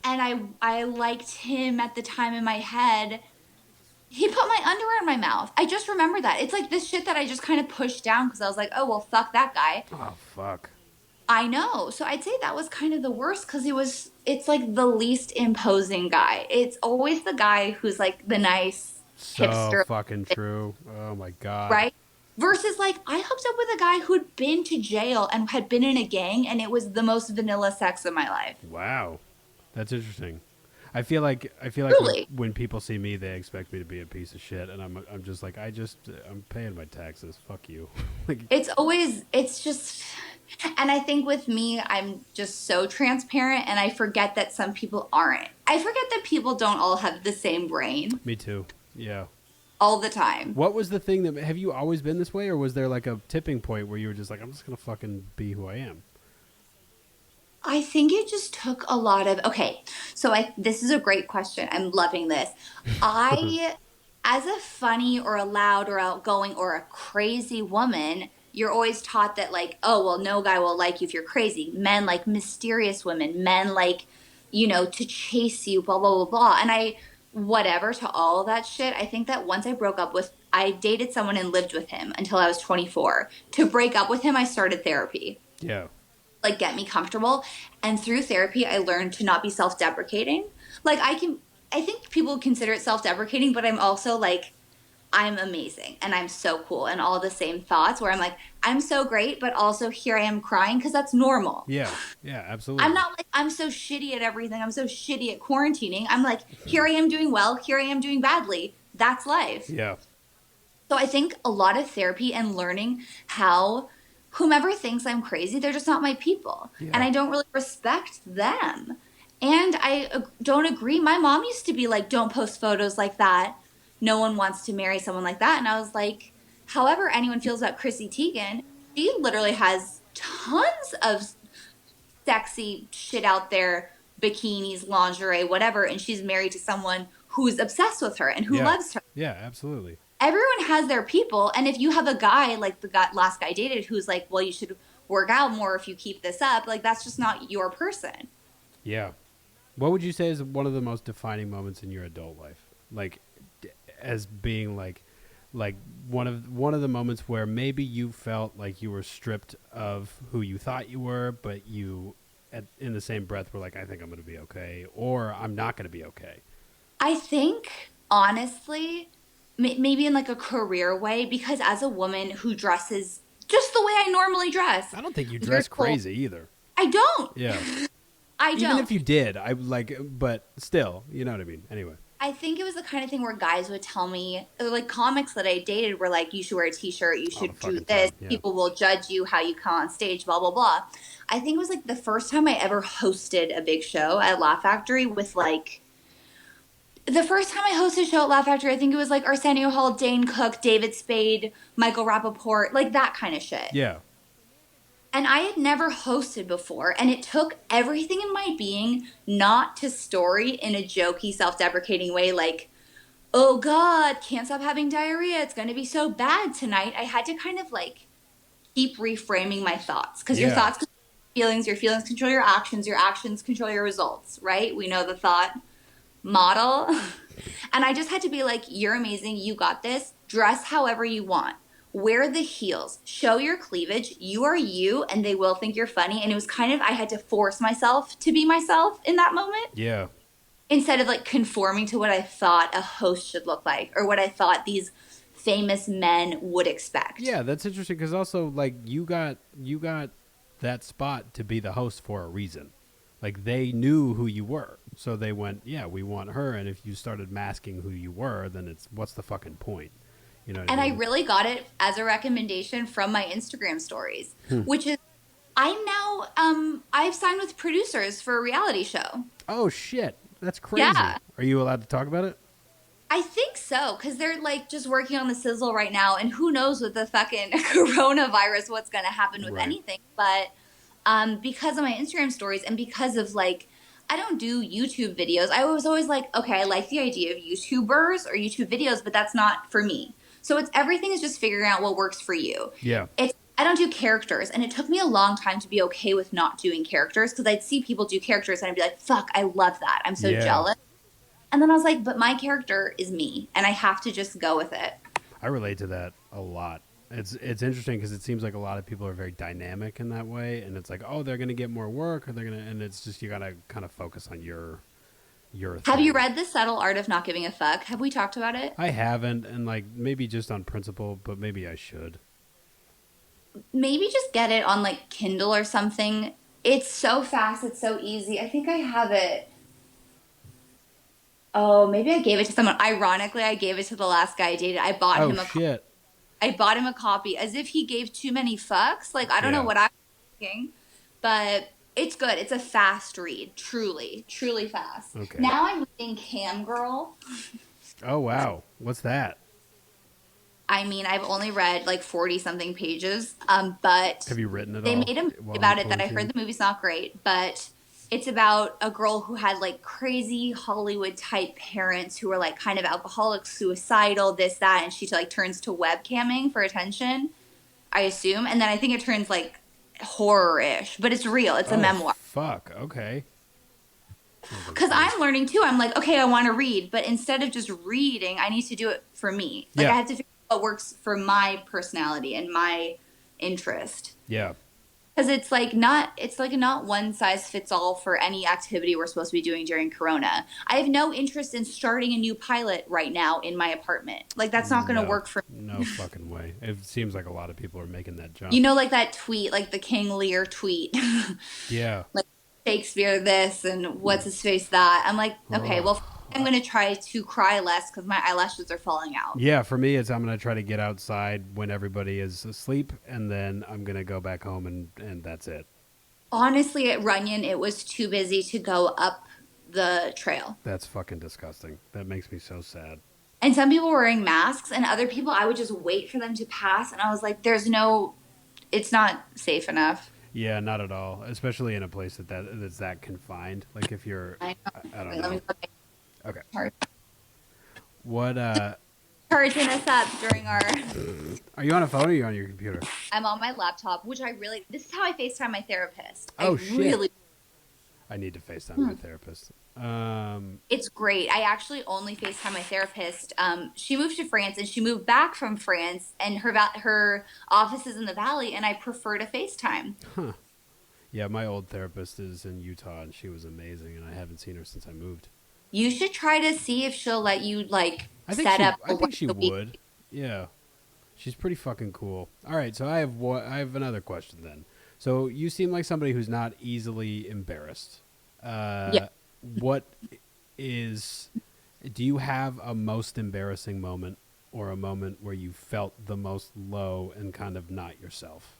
S2: And I liked him at the time in my head. He put my underwear in my mouth. I just remember that. It's like this shit that I just kind of pushed down because I was like, oh, well, fuck that guy.
S1: Oh fuck.
S2: I know. So I'd say that was kind of the worst because it's like the least imposing guy. It's always the guy who's like the nice
S1: So
S2: hipster,
S1: fucking true. Oh my god.
S2: right? Versus like I hooked up with a guy who'd been to jail and had been in a gang, and it was the most vanilla sex of my life.
S1: Wow, that's interesting. I feel like
S2: Truly.
S1: when people see me, they expect me to be a piece of shit, and I'm just like I'm paying my taxes. Fuck you. Like,
S2: It's just, and I think with me, I'm just so transparent, and I forget that some people aren't. I forget that people don't all have the same brain
S1: me too. Yeah.
S2: all the time.
S1: What was the thing that have you always been this way, or was there like a tipping point where you were just like, I'm just gonna fucking be who I am?
S2: I think it just took a lot of, okay, so this is a great question. I'm loving this. I, as a funny or a loud or outgoing or a crazy woman, you're always taught that like, oh, well, no guy will like you if you're crazy. Men like mysterious women, men like, to chase you, blah, blah, blah, blah. And whatever to all of that shit. I think that once I dated someone and lived with him until I was 24. To break up with him, I started therapy.
S1: Yeah.
S2: Like get me comfortable, and through therapy I learned to not be self-deprecating. Like I think people consider it self-deprecating, but I'm also like I'm amazing and I'm so cool, and all the same thoughts where I'm like I'm so great, but also here I am crying because that's normal.
S1: Yeah. Yeah. Absolutely.
S2: I'm not like I'm so shitty at everything, I'm so shitty at quarantining. I'm like here I am doing well, here I am doing badly. That's life.
S1: Yeah.
S2: So I think a lot of therapy and learning how whomever thinks I'm crazy, they're just not my people.
S1: Yeah.
S2: And I don't really respect them. And I don't agree. My mom used to be like, don't post photos like that. No one wants to marry someone like that. And I was like, however anyone feels about Chrissy Teigen, she literally has tons of sexy shit out there, bikinis, lingerie, whatever. And she's married to someone who's obsessed with her and who loves her.
S1: Yeah, absolutely.
S2: Everyone has their people, and if you have a guy like the last guy I dated who's like, well, you should work out more if you keep this up, like that's just not your person.
S1: Yeah. What would you say is one of the most defining moments in your adult life? Like as being like one of the moments where maybe you felt like you were stripped of who you thought you were, but you in the same breath were like, I think I'm going to be okay, or I'm not going to be okay.
S2: I think honestly, maybe in like a career way, because as a woman who dresses just the way I normally dress.
S1: I don't think you dress crazy either.
S2: I don't.
S1: Yeah.
S2: I don't.
S1: Even if you did, I like, but still, you know what I mean? Anyway.
S2: I think it was the kind of thing where guys would tell me, like comics that I dated were like, you should wear a t-shirt, you should do this, people will judge you, how you come on stage, blah, blah, blah. I think it was like the first time I ever hosted a big show at Laugh Factory with like, the first time I hosted a show at Laugh Factory, I think it was like Arsenio Hall, Dane Cook, David Spade, Michael Rappaport, like that kind of shit.
S1: Yeah.
S2: And I had never hosted before, and it took everything in my being not to story in a jokey, self-deprecating way like, oh God, can't stop having diarrhea, it's going to be so bad tonight. I had to kind of like keep reframing my thoughts, because your thoughts control your feelings control your actions control your results, right? We know the thought model. And I just had to be like, you're amazing, you got this, dress however you want. Wear the heels, show your cleavage, you are you, and they will think you're funny. And it was kind of, I had to force myself to be myself in that moment.
S1: Yeah.
S2: Instead of like conforming to what I thought a host should look like, or what I thought these famous men would expect.
S1: Yeah, that's interesting, because also like you got that spot to be the host for a reason. Like they knew who you were, so they went, yeah, we want her. And if you started masking who you were, then it's what's the fucking point? You know what
S2: and
S1: I mean?
S2: I really got it as a recommendation from my Instagram stories, which is I've signed with producers for a reality show.
S1: Oh shit, that's crazy.
S2: Yeah.
S1: Are you allowed to talk about it?
S2: I think so, because they're like just working on the sizzle right now, and who knows with the fucking coronavirus what's going to happen with anything. But because of my Instagram stories and because of like, I don't do YouTube videos. I was always like, okay, I like the idea of YouTubers or YouTube videos, but that's not for me. So everything is just figuring out what works for you.
S1: Yeah.
S2: I don't do characters, and it took me a long time to be okay with not doing characters, because I'd see people do characters and I'd be like, fuck, I love that. I'm so jealous. And then I was like, but my character is me, and I have to just go with it.
S1: I relate to that a lot. It's interesting because it seems like a lot of people are very dynamic in that way, and it's like, oh, they're going to get more work, or they're going to, and it's just, you got to kind of focus on your thing.
S2: Have you read The Subtle Art of Not Giving a Fuck? Have we talked about it?
S1: I haven't, and like maybe just on principle, but maybe I should.
S2: maybe just get it on like Kindle or something. It's so fast, it's so easy. I think I have it. Oh, maybe I gave it to someone. Ironically, I gave it to the last guy I dated.
S1: Oh shit.
S2: I bought him a copy as if he gave too many fucks. Like I don't know
S1: Yeah.
S2: what I was thinking, but it's good. It's a fast read, truly, truly fast.
S1: Okay.
S2: Now I'm reading Cam Girl.
S1: Oh wow. What's that?
S2: I mean, I've only read like 40 something pages, but
S1: Have you written it
S2: they
S1: all
S2: made a movie
S1: while in
S2: about it that I heard
S1: quarantine?
S2: the movie's not great, but it's about a girl who had like crazy Hollywood type parents who were like kind of alcoholics, suicidal, this, that, and she like turns to webcamming for attention, I assume. And then I think it turns like horror-ish, but it's real. It's a
S1: Oh
S2: memoir.
S1: fuck. Okay. Sounds like
S2: Because
S1: fun.
S2: I'm learning too. I'm like, okay, I want to read, but instead of just reading, I need to do it for me. Like I
S1: Yeah.
S2: have to figure out what works for my personality and my interest.
S1: Yeah.
S2: Because it's like not one size fits all for any activity we're supposed to be doing during Corona. I have no interest in starting a new pilot right now in my apartment. Like that's not going to
S1: No.
S2: work for
S1: No fucking way. It seems like a lot of people are making that
S2: you
S1: jump.
S2: know, like that tweet, like the King Lear tweet,
S1: Yeah.
S2: like Shakespeare this and what's his face that. I'm like, okay,
S1: Ugh.
S2: well, I'm going to try to cry less because my eyelashes are falling out.
S1: Yeah, for me, it's I'm gonna try to get outside when everybody is asleep, and then I'm gonna go back home, and that's it.
S2: Honestly, at Runyon, it was too busy to go up the trail.
S1: That's fucking disgusting. That makes me so sad.
S2: And some people were wearing masks, and other people, I would just wait for them to pass. And I was like, it's not safe enough.
S1: Yeah, not at all. Especially in a place that's that confined. Like if you're,
S2: I know.
S1: I don't
S2: Wait, let me
S1: know.
S2: put
S1: Okay.
S2: my chart.
S1: What
S2: Charging us up during our.
S1: are you on a phone or are you on your computer?
S2: I'm on my laptop, which this is how I FaceTime my therapist.
S1: Oh
S2: I
S1: shit!
S2: really.
S1: I need to FaceTime my therapist.
S2: It's great. I actually only FaceTime my therapist. She moved to France and she moved back from France, and her office is in the Valley, and I prefer to FaceTime.
S1: Huh. Yeah, my old therapist is in Utah, and she was amazing, and I haven't seen her since I moved.
S2: You should try to see if she'll let you like
S1: I think
S2: set
S1: she.
S2: up
S1: I
S2: a
S1: think
S2: once
S1: she
S2: a week.
S1: would. Yeah, she's pretty fucking cool. All right, so I have another question then. So you seem like somebody who's not easily embarrassed.
S2: Yeah.
S1: What is? Do you have a most embarrassing moment, or a moment where you felt the most low and kind of not yourself?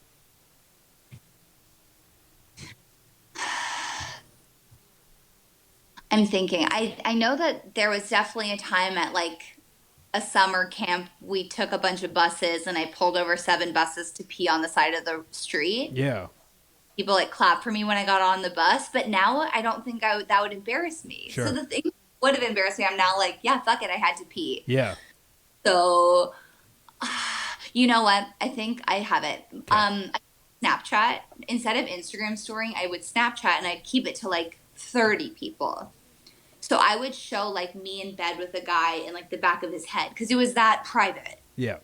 S2: I'm thinking. I know that there was definitely a time at like a summer camp we took a bunch of buses and I pulled over 7 buses to pee on the side of the street.
S1: Yeah,
S2: People like clapped for me when I got on the bus, but now I don't think that would embarrass me. So
S1: sure.
S2: the thing would have embarrassed me. I'm now like, yeah, fuck it, I had to pee.
S1: Yeah.
S2: So you know what? I think I have it.
S1: Okay.
S2: Snapchat instead of Instagram storing, I would Snapchat and I'd keep it to like 30 people. So I would show like me in bed with a guy in like the back of his head because it was that private.
S1: Yeah.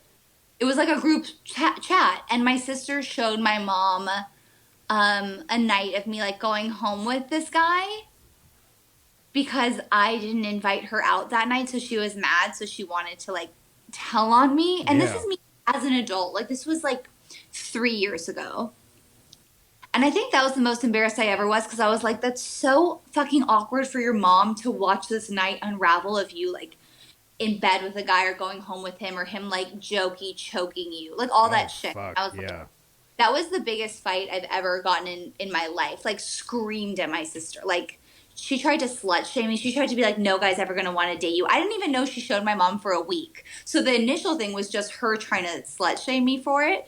S2: It was like a group chat, and my sister showed my mom a night of me like going home with this guy because I didn't invite her out that night, so she was mad, so she wanted to like tell on me. And this
S1: Yeah.
S2: is me as an adult. Like this was like 3 years ago. And I think that was the most embarrassed I ever was because I was like, that's so fucking awkward for your mom to watch this night unravel of you like in bed with a guy or going home with him or him like jokey choking you. Like all
S1: Oh
S2: that shit.
S1: fuck.
S2: I was like,
S1: Yeah.
S2: that was the biggest fight I've ever gotten in my life. Like screamed at my sister. Like she tried to slut shame me. She tried to be like, no guy's ever going to want to date you. I didn't even know she showed my mom for a week. So the initial thing was just her trying to slut shame me for it.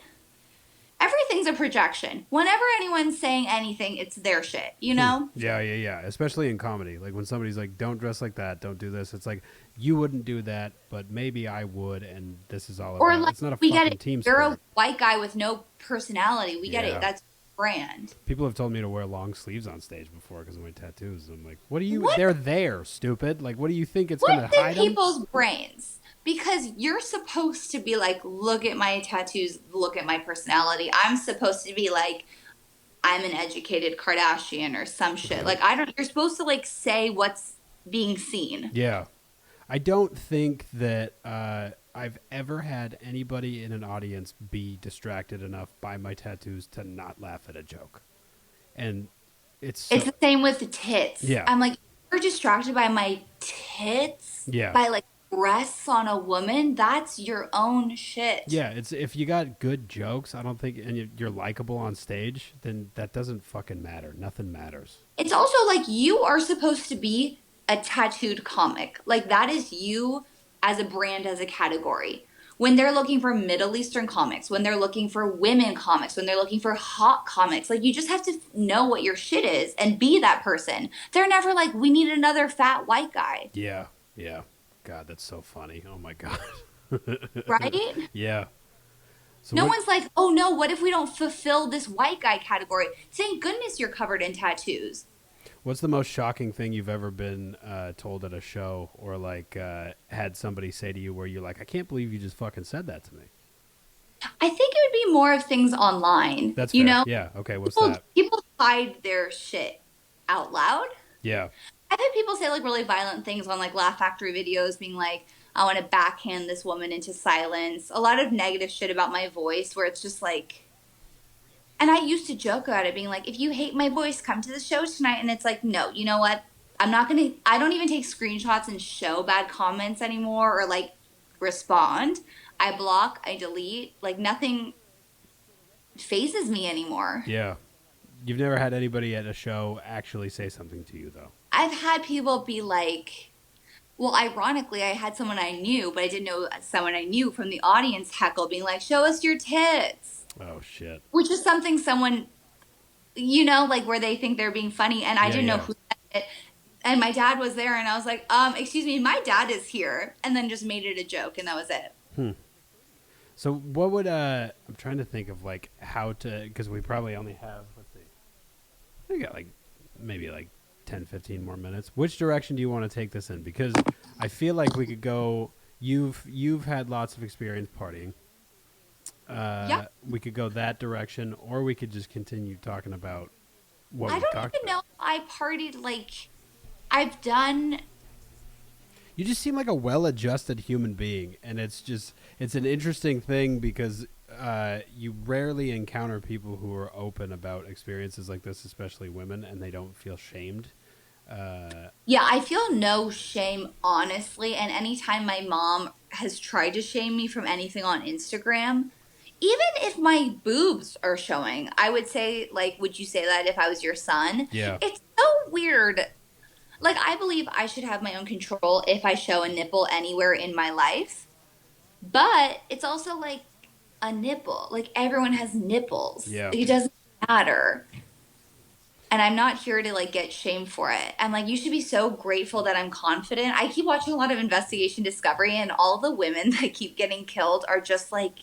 S2: Everything's a projection. Whenever anyone's saying anything, it's their shit, you know?
S1: Yeah, yeah, yeah. Especially in comedy. Like when somebody's like, don't dress like that, don't do this. It's like, you wouldn't do that, but maybe I would, and this is all
S2: Or
S1: about.
S2: like,
S1: It's not a
S2: we get
S1: fucking
S2: it.
S1: team
S2: You're a
S1: sport.
S2: white guy with no personality. We get
S1: Yeah.
S2: it. That's brand.
S1: People have told me to wear long sleeves on stage before because of my tattoos. I'm like, what do you?
S2: What?
S1: They're there, stupid. Like, what do you think it's going to
S2: What's in
S1: hide them?
S2: people's brains? Because you're supposed to be like, look at my tattoos, look at my personality. I'm supposed to be like, I'm an educated Kardashian or some shit. Like, you're supposed to like say what's being seen.
S1: Yeah. I don't think that I've ever had anybody in an audience be distracted enough by my tattoos to not laugh at a joke. And it's
S2: It's
S1: so,
S2: the same with the tits.
S1: yeah,
S2: I'm like, you're distracted by my tits,
S1: yeah.
S2: by like breasts on a woman. That's your own shit.
S1: Yeah, it's if you got good jokes, I don't think, and you're likable on stage, then that doesn't fucking matter. Nothing matters.
S2: It's also like you are supposed to be a tattooed comic. Like that is you as a brand, as a category. When they're looking for Middle Eastern comics, when they're looking for women comics, when they're looking for hot comics, like you just have to know what your shit is and be that person. They're never like, we need another fat white guy,
S1: Yeah, yeah. God, that's so funny. Oh my god.
S2: right?
S1: Yeah. So
S2: No
S1: what?
S2: one's like, oh no, what if we don't fulfill this white guy category? Thank goodness you're covered in tattoos.
S1: What's the most shocking thing you've ever been told at a show, or like had somebody say to you where you're like, I can't believe you just fucking said that to me?
S2: I think it would be more of things online.
S1: That's
S2: You
S1: fair.
S2: know,
S1: Yeah. Okay. What's
S2: people
S1: that?
S2: people hide their shit out loud.
S1: Yeah.
S2: I've had people say like really violent things on like Laugh Factory videos, being like, I want to backhand this woman into silence. A lot of negative shit about my voice where it's just like, and I used to joke about it being like, if you hate my voice, come to the show tonight. And it's like, no, you know what? I'm not going to, I don't even take screenshots and show bad comments anymore or like respond. I block, I delete, like nothing phases me anymore.
S1: Yeah. You've never had anybody at a show actually say something to you though.
S2: I've had people be like, well, ironically, I had someone I knew, but I didn't know someone I knew from the audience heckle being like, show us your tits,
S1: Oh shit.
S2: which is something someone, you know, like where they think they're being funny. And I
S1: Yeah.
S2: didn't know
S1: Yeah.
S2: who said it. And my dad was there and I was like, excuse me, my dad is here. And then just made it a joke and that was it.
S1: So what would I'm trying to think of like how to, because we probably only have, let's see, we got like maybe like 10, 15 more minutes. Which direction do you want to take this in? Because I feel like we could go, you've had lots of experience partying.
S2: Yeah.
S1: We could go that direction, or we could just continue talking about what
S2: I
S1: we
S2: don't
S1: talked
S2: even know
S1: about.
S2: if I partied like I've done.
S1: You just seem like a well-adjusted human being, and it's an interesting thing because you rarely encounter people who are open about experiences like this, especially women, and they don't feel shamed.
S2: Yeah, I feel no shame, honestly. And anytime my mom has tried to shame me from anything on Instagram, even if my boobs are showing, I would say, like, would you say that if I was your son?
S1: Yeah,
S2: It's so weird. Like, I believe I should have my own control if I show a nipple anywhere in my life. But it's also like a nipple. Like, everyone has nipples.
S1: yeah,
S2: It doesn't matter. And I'm not here to like get shamed for it. I'm like, you should be so grateful that I'm confident. I keep watching a lot of Investigation Discovery, and all the women that keep getting killed are just like,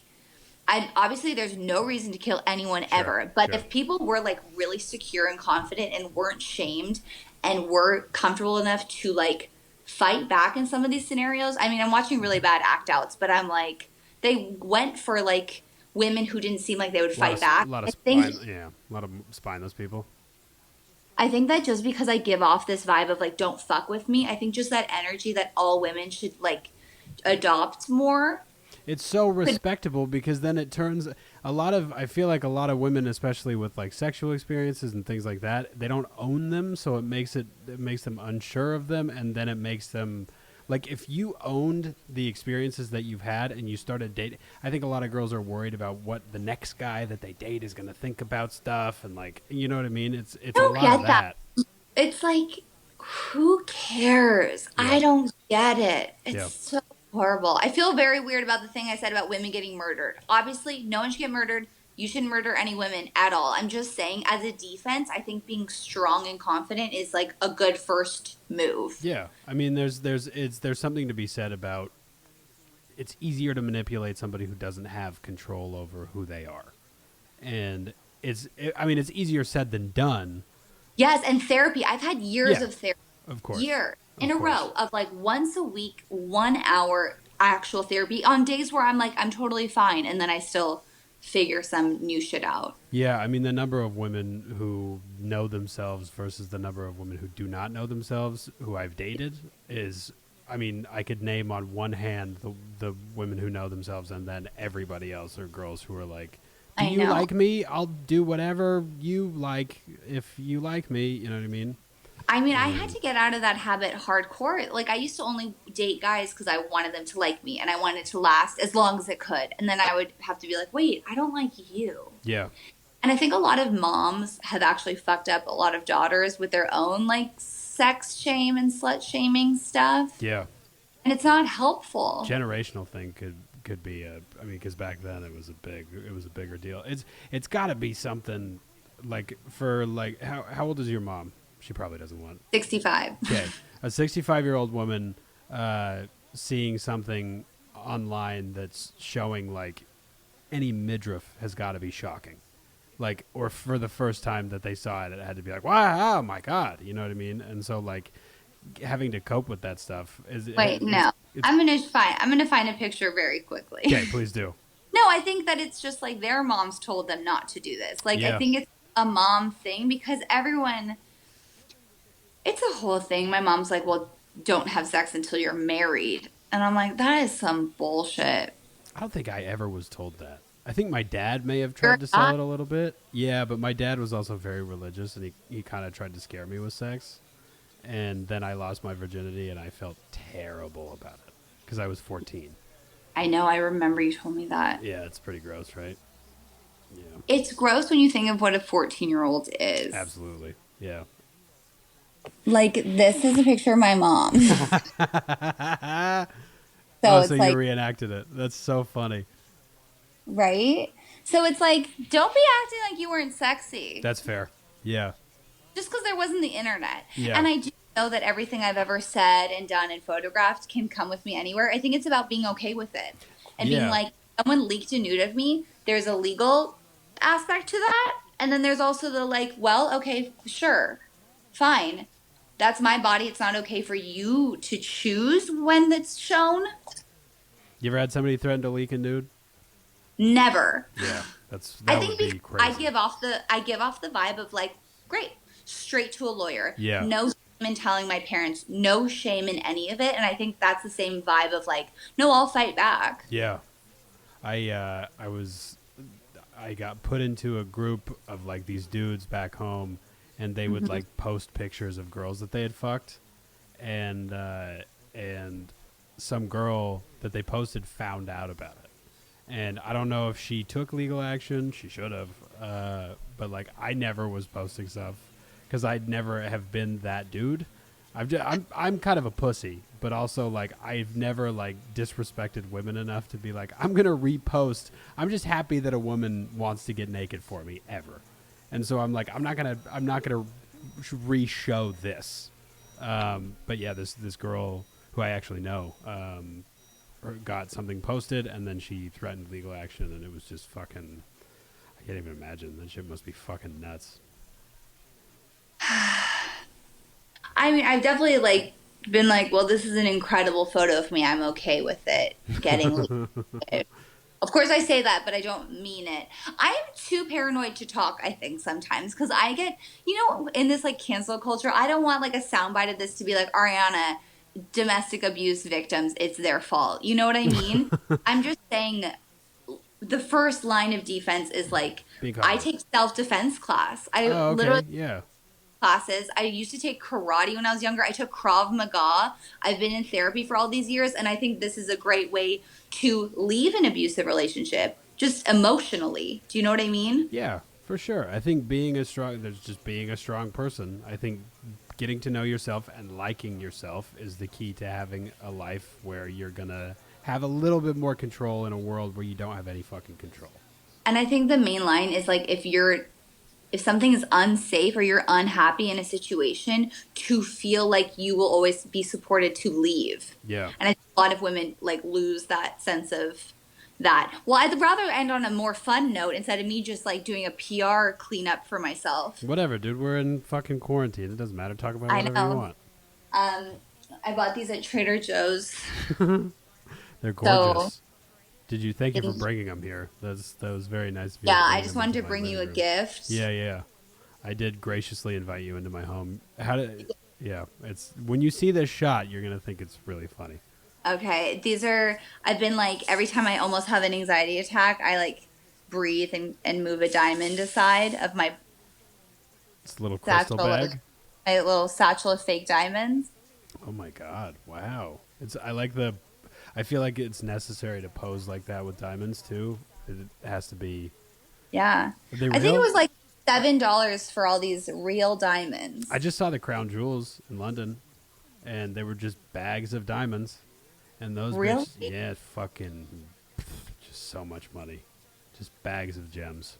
S2: I obviously there's no reason to kill anyone
S1: sure,
S2: ever. But
S1: sure.
S2: if people were like really secure and confident and weren't shamed and were comfortable enough to like fight back in some of these scenarios, I mean, I'm watching really bad act outs, but I'm like, they went for like women who didn't seem like they would fight back.
S1: A lot of
S2: I think
S1: spine, yeah, a lot of spineless people.
S2: I think that just because I give off this vibe of like don't fuck with me, I think just that energy that all women should like adopt more.
S1: It's so respectable because then it turns I feel like a lot of women, especially with like sexual experiences and things like that, they don't own them, so it makes them unsure of them, and then it makes them like if you owned the experiences that you've had and you started dating. I think a lot of girls are worried about what the next guy that they date is going to think about stuff, and like, you know what I mean? It's
S2: I
S1: a
S2: don't
S1: lot of
S2: get that.
S1: that.
S2: It's like who cares?
S1: Yeah.
S2: I don't get it.
S1: Yeah.
S2: It's so horrible. I feel very weird about the thing I said about women getting murdered. Obviously, no one should get murdered. You shouldn't murder any women at all. I'm just saying, as a defense, I think being strong and confident is like a good first move.
S1: Yeah. I mean, there's something to be said about it's easier to manipulate somebody who doesn't have control over who they are. And it's easier said than done.
S2: Yes, and therapy. I've had years
S1: Yeah,
S2: of therapy.
S1: of course.
S2: Year in
S1: Of
S2: a
S1: course.
S2: row of like once a week, 1 hour actual therapy on days where I'm like, I'm totally fine. And then I still figure some new shit out.
S1: Yeah, I mean, the number of women who know themselves versus the number of women who do not know themselves who I've dated is I mean, I could name on one hand the women who know themselves, and then everybody else are girls who are like, do
S2: I
S1: you
S2: know.
S1: like me? I'll do whatever you like if you like me. You know what I mean?
S2: I mean, I had
S1: And
S2: to get out of that habit hardcore. Like, I used to only date guys because I wanted them to like me and I wanted it to last as long as it could. And then I would have to be like, wait, I don't like you.
S1: yeah,
S2: And I think a lot of moms have actually fucked up a lot of daughters with their own, like, sex shame and slut shaming stuff.
S1: yeah.
S2: And it's not helpful.
S1: Generational thing could be a. I mean, because back then it was a bigger deal. It's got to be something like for like how old is your mom? She probably doesn't want.
S2: 65.
S1: Okay, a 65-year-old woman seeing something online that's showing like any midriff has got to be shocking. Like, or for the first time that they saw it, it had to be like, wow, oh my God, you know what I mean? And so like having to cope with that stuff is
S2: Wait, no.
S1: it's
S2: I'm gonna find a picture very quickly.
S1: okay. Please do.
S2: No, I think that it's just like their moms told them not to do this. Like, I
S1: Yeah,
S2: think it's a mom thing because everyone, it's a whole thing. My mom's like, well, don't have sex until you're married. And I'm like, that is some bullshit.
S1: I don't think I ever was told that. I think my dad may have
S2: You're
S1: tried to sell
S2: not.
S1: it a little bit. Yeah, but my dad was also very religious, and he kind of tried to scare me with sex. And then I lost my virginity, and I felt terrible about it because I was 14.
S2: I know, I remember you told me that.
S1: Yeah, it's pretty gross, right? Yeah,
S2: It's gross when you think of what a 14-year-old is.
S1: absolutely. Yeah.
S2: Like, this is a picture of my mom. So
S1: Oh,
S2: it's
S1: so you
S2: like,
S1: reenacted it. That's so funny.
S2: right? So it's like, don't be acting like you weren't sexy
S1: That's fair. Yeah.
S2: just because there wasn't the internet.
S1: Yeah.
S2: And I do know that everything I've ever said and done and photographed can come with me anywhere. I think it's about being okay with it and being
S1: Yeah.
S2: like, someone leaked a nude of me. There's a legal aspect to that. And then there's also the like, well, okay, sure, fine. That's my body. It's not okay for you to choose when it's shown.
S1: You ever had somebody threaten to leak a nude?
S2: Never.
S1: Yeah.
S2: I
S1: That would
S2: think
S1: be
S2: because
S1: crazy.
S2: I give off the vibe of like, great, straight to a lawyer.
S1: Yeah.
S2: No shame in telling my parents, no shame in any of it. And I think that's the same vibe of like, no, I'll fight back.
S1: Yeah. I got put into a group of like these dudes back home, and they would like post pictures of girls that they had fucked, and some girl that they posted found out about it, and I don't know if she took legal action. She should have, but like I never was posting stuff because I'd never have been that dude. I'm kind of a pussy, but also like I've never like disrespected women enough to be like I'm gonna repost. I'm just happy that a woman wants to get naked for me ever, and so I'm like I'm not gonna re-show this. But yeah, this girl who I actually know got something posted, and then she threatened legal action, and it was just fucking. I can't even imagine. That shit must be fucking nuts.
S2: I mean, I've definitely like been like, well, this is an incredible photo of me. I'm okay with it getting leaked. Of course, I say that, but I don't mean it. I am too paranoid to talk, I think, sometimes. Because I get, in this, like, cancel culture, I don't want, like, a soundbite of this to be like, Ariana, domestic abuse victims, it's their fault. You know what I mean? I'm just saying the first line of defense is, like, I take self-defense class. I
S1: Oh, okay.
S2: literally
S1: Yeah.
S2: classes. I used to take karate when I was younger. I took Krav Maga. I've been in therapy for all these years, and I think this is a great way to leave an abusive relationship, just emotionally. Do you know what I mean?
S1: Yeah, for sure. I think being a strong person. I think getting to know yourself and liking yourself is the key to having a life where you're gonna have a little bit more control in a world where you don't have any fucking control.
S2: And I think the main line is like if something is unsafe or you're unhappy in a situation, to feel like you will always be supported to leave.
S1: Yeah.
S2: And I think a lot of women like lose that sense of that. Well, I'd rather end on a more fun note instead of me just like doing a PR cleanup for myself.
S1: Whatever, dude. We're in fucking quarantine. It doesn't matter. Talk about
S2: I
S1: whatever you
S2: know.
S1: want.
S2: I bought these at Trader Joe's.
S1: They're gorgeous.
S2: So,
S1: Thank you for bringing them here. That was very nice of you.
S2: yeah,
S1: to
S2: I
S1: bring
S2: just
S1: them
S2: wanted
S1: into
S2: to
S1: my
S2: bring you a
S1: living room.
S2: gift.
S1: Yeah, yeah. I did graciously invite you into my home. Yeah, it's when you see this shot, you're gonna think it's really funny.
S2: Okay, I've been like, every time I almost have an anxiety attack, I like breathe and move a diamond aside of
S1: It's a little crystal
S2: satchel of,
S1: bag.
S2: my little satchel of fake diamonds.
S1: Oh my god! Wow. It's I like the. I feel like it's necessary to pose like that with diamonds too. It has to be.
S2: Yeah.
S1: Are they
S2: I think it
S1: real?
S2: was like $7 for all these real
S1: I
S2: diamonds.
S1: just saw the Crown Jewels in London, and they were just bags of diamonds, and those
S2: Really?
S1: bitches, yeah, fucking, just so much money, just bags of gems.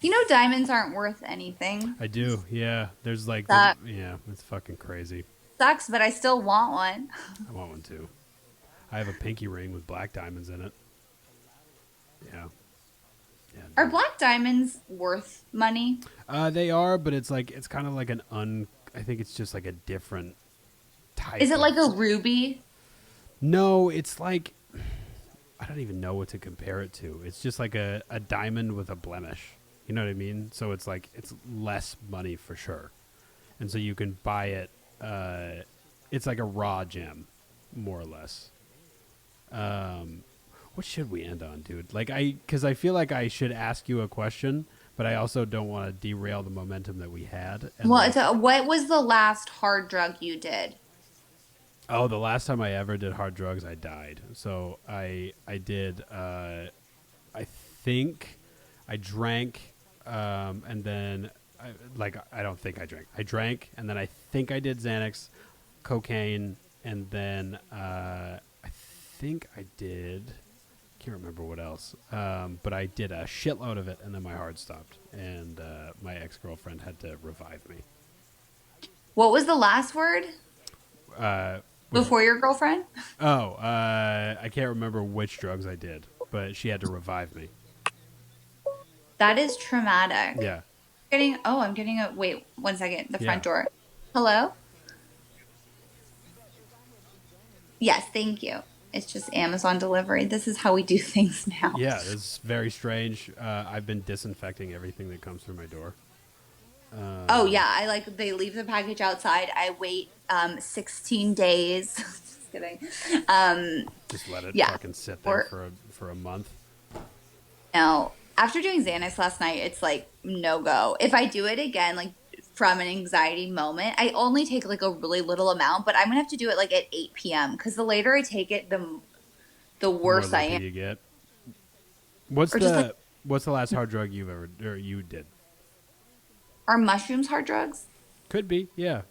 S2: You know, diamonds aren't worth anything.
S1: I do, yeah. There's like
S2: That
S1: yeah, it's fucking crazy.
S2: sucks, but I still want one.
S1: I want one too. I have a pinky ring with black diamonds in it. Yeah, yeah.
S2: Are black diamonds worth money?
S1: They are, but it's like it's kind of like an un. I think it's just like a different type.
S2: Is it
S1: Of,
S2: like a ruby?
S1: no, it's like I don't even know what to compare it to. It's just like a diamond with a blemish. You know what I mean? So it's like it's less money for sure, and so you can buy it. It's like a raw gem, more or less. What should we end on, dude? Like because I feel like I should ask you a question, but I also don't want to derail the momentum that we had. And
S2: Well,
S1: like,
S2: it's what was the last hard drug you did?
S1: oh, the last time I ever did hard drugs, I died. So I did. I think I drank, and then I don't think I drank. I drank, and then I think I did Xanax, cocaine, and then I think I did. Can't remember what else. But I did a shitload of it, and then my heart stopped, and my ex-girlfriend had to revive me.
S2: What was the last word
S1: Uh,
S2: before your girlfriend?
S1: Oh, I can't remember which drugs I did, but she had to revive me.
S2: That is traumatic.
S1: Yeah.
S2: I'm getting a, wait, one second, the
S1: Yeah.
S2: front door. Hello? Yes, thank you. It's just Amazon delivery. This is how we do things now.
S1: Yeah, it's very strange. I've been disinfecting everything that comes through my door.
S2: Oh yeah, they leave the package outside. I wait 16 days. Just kidding.
S1: Just let it
S2: Yeah.
S1: fucking sit there
S2: Or
S1: for a month.
S2: no, after doing Xanax last night, it's like no go. If I do it again, like from an anxiety moment, I only take like a really little amount, but I'm gonna have to do it like at 8 p.m. because the later I take it, the
S1: The more
S2: worse I
S1: liquor
S2: am.
S1: you get. What's
S2: Or just like,
S1: the last hard drug you've ever or you did?
S2: are mushrooms hard drugs?
S1: Could be, yeah.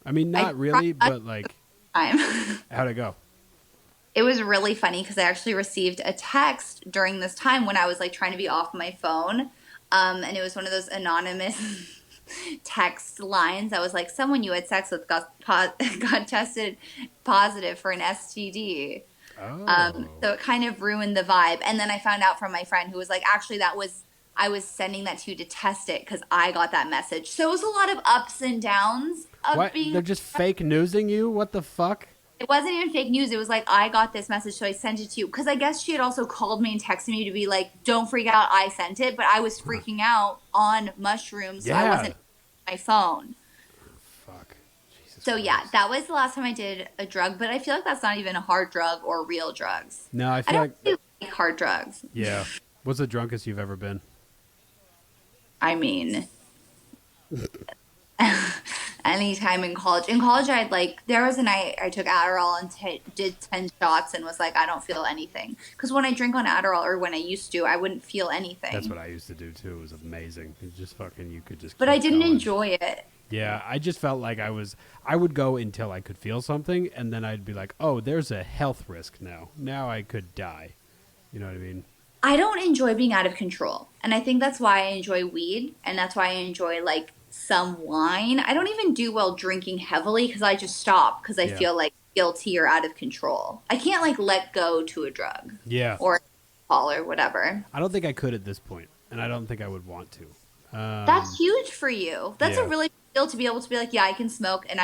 S1: I mean,
S2: I
S1: not really,
S2: tried
S1: but like,
S2: time.
S1: how'd it go?
S2: It was really funny because I actually received a text during this time when I was like trying to be off my phone. And it was one of those anonymous text lines. I was like, someone you had sex with got tested positive for an STD.
S1: Oh,
S2: So it kind of ruined the vibe. And then I found out from my friend who was like, actually, I was sending that to you to test it because I got that message. So it was a lot of ups and downs of
S1: what?
S2: being.
S1: They're just fake newsing you? What the fuck?
S2: It wasn't even fake news. It was like, I got this message, so I sent it to you. Because I guess she had also called me and texted me to be like, don't freak out, I sent it. But I was freaking out on mushrooms, so I
S1: Yeah.
S2: wasn't on my phone.
S1: Fuck. Jesus
S2: So yeah,
S1: Christ.
S2: that was the last time I did a drug. But I feel like that's not even a hard drug or real drugs.
S1: No, I
S2: I
S1: feel
S2: don't
S1: like
S2: really like hard drugs.
S1: yeah. What's the drunkest you've ever been?
S2: I mean, anytime in college. In college, there was a night I took Adderall and did 10 shots and was like, I don't feel anything. Because when I drink on Adderall, or when I used to, I wouldn't feel anything.
S1: That's what I used to do too. It was amazing. It just fucking you could just.
S2: But
S1: keep
S2: I didn't
S1: going.
S2: enjoy it.
S1: Yeah, I just felt like I would go until I could feel something, and then I'd be like, oh, there's a health risk now. Now I could die. You know what I mean?
S2: I don't enjoy being out of control. And I think that's why I enjoy weed. And that's why I enjoy like some wine. I don't even do well drinking heavily because I just stop because I
S1: Yeah.
S2: feel like guilty or out of control. I can't like let go to a drug
S1: Yeah.
S2: or alcohol or whatever.
S1: I don't think I could at this point, and I don't think I would want to.
S2: That's huge for you. That's
S1: yeah.
S2: a really big deal to be able to be like, yeah, I can smoke and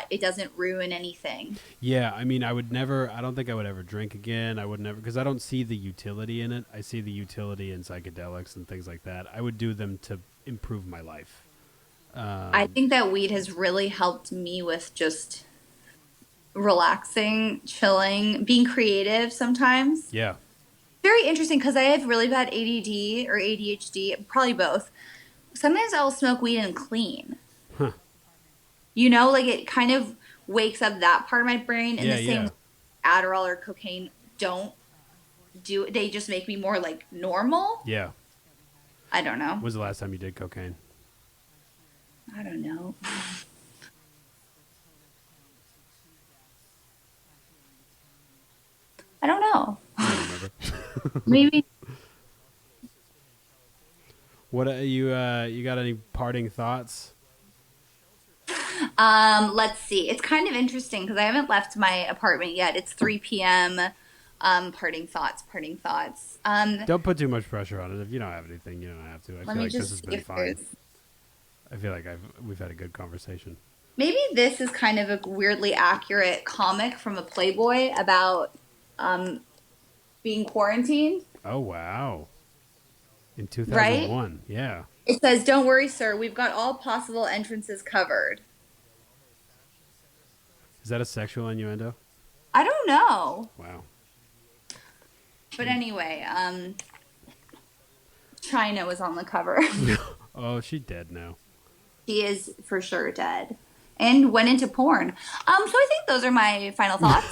S2: it doesn't ruin anything.
S1: Yeah, I mean, I don't think I would ever drink again. I would never, because I don't see the utility in it. I see the utility in psychedelics and things like that. I would do them to improve my life.
S2: I think that weed has really helped me with just relaxing, chilling, being creative sometimes.
S1: Yeah.
S2: Very interesting because I have really bad ADD or ADHD, probably both. Sometimes I'll smoke weed and clean.
S1: Huh.
S2: Like it kind of wakes up that part of my brain in
S1: Yeah,
S2: the same
S1: yeah.
S2: way Adderall or cocaine don't do. They just make me more like normal.
S1: Yeah.
S2: I don't know.
S1: When's the last time you did cocaine?
S2: I don't know. I don't know.
S1: I don't remember.
S2: Maybe.
S1: What you got any parting thoughts?
S2: Let's see. It's kind of interesting because I haven't left my apartment yet. It's 3 p.m. Parting thoughts, parting thoughts.
S1: Don't put too much pressure on it. If you don't have anything, you don't have to. I
S2: Let
S1: feel
S2: me
S1: like this
S2: just
S1: has
S2: see
S1: been
S2: if
S1: fine.
S2: there's.
S1: I feel like we've had a good conversation.
S2: Maybe this is kind of a weirdly accurate comic from a Playboy about being quarantined,
S1: Oh wow. In
S2: right?
S1: 2001. Yeah.
S2: It says, "Don't worry, sir. We've got all possible entrances covered."
S1: Is that a sexual innuendo?
S2: I don't know,
S1: Wow.
S2: but anyway, China was on the cover.
S1: Oh, she's dead now.
S2: She is for sure dead, and went into porn. So I think those are my final thoughts.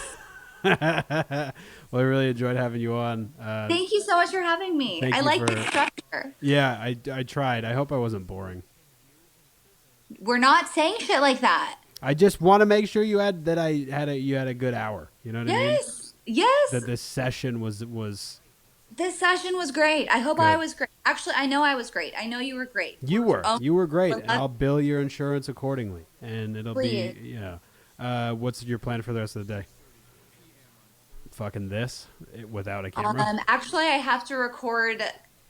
S1: Well, I really enjoyed having you on.
S2: Thank you so much for having me.
S1: Thank
S2: I
S1: you
S2: like the
S1: for-
S2: structure.
S1: Yeah, I tried. I hope I wasn't boring.
S2: We're not saying shit like that.
S1: I just want to make sure you had a good hour. You know what I mean?
S2: Yes, yes.
S1: That this session was
S2: This session was great. I hope
S1: Good.
S2: I was great. Actually, I know I was great. I know you were great.
S1: you were great,
S2: well,
S1: and I'll bill your insurance accordingly, and it'll
S2: Please.
S1: be what's your plan for the rest of the day? Fucking this without a camera.
S2: Actually, I have to record.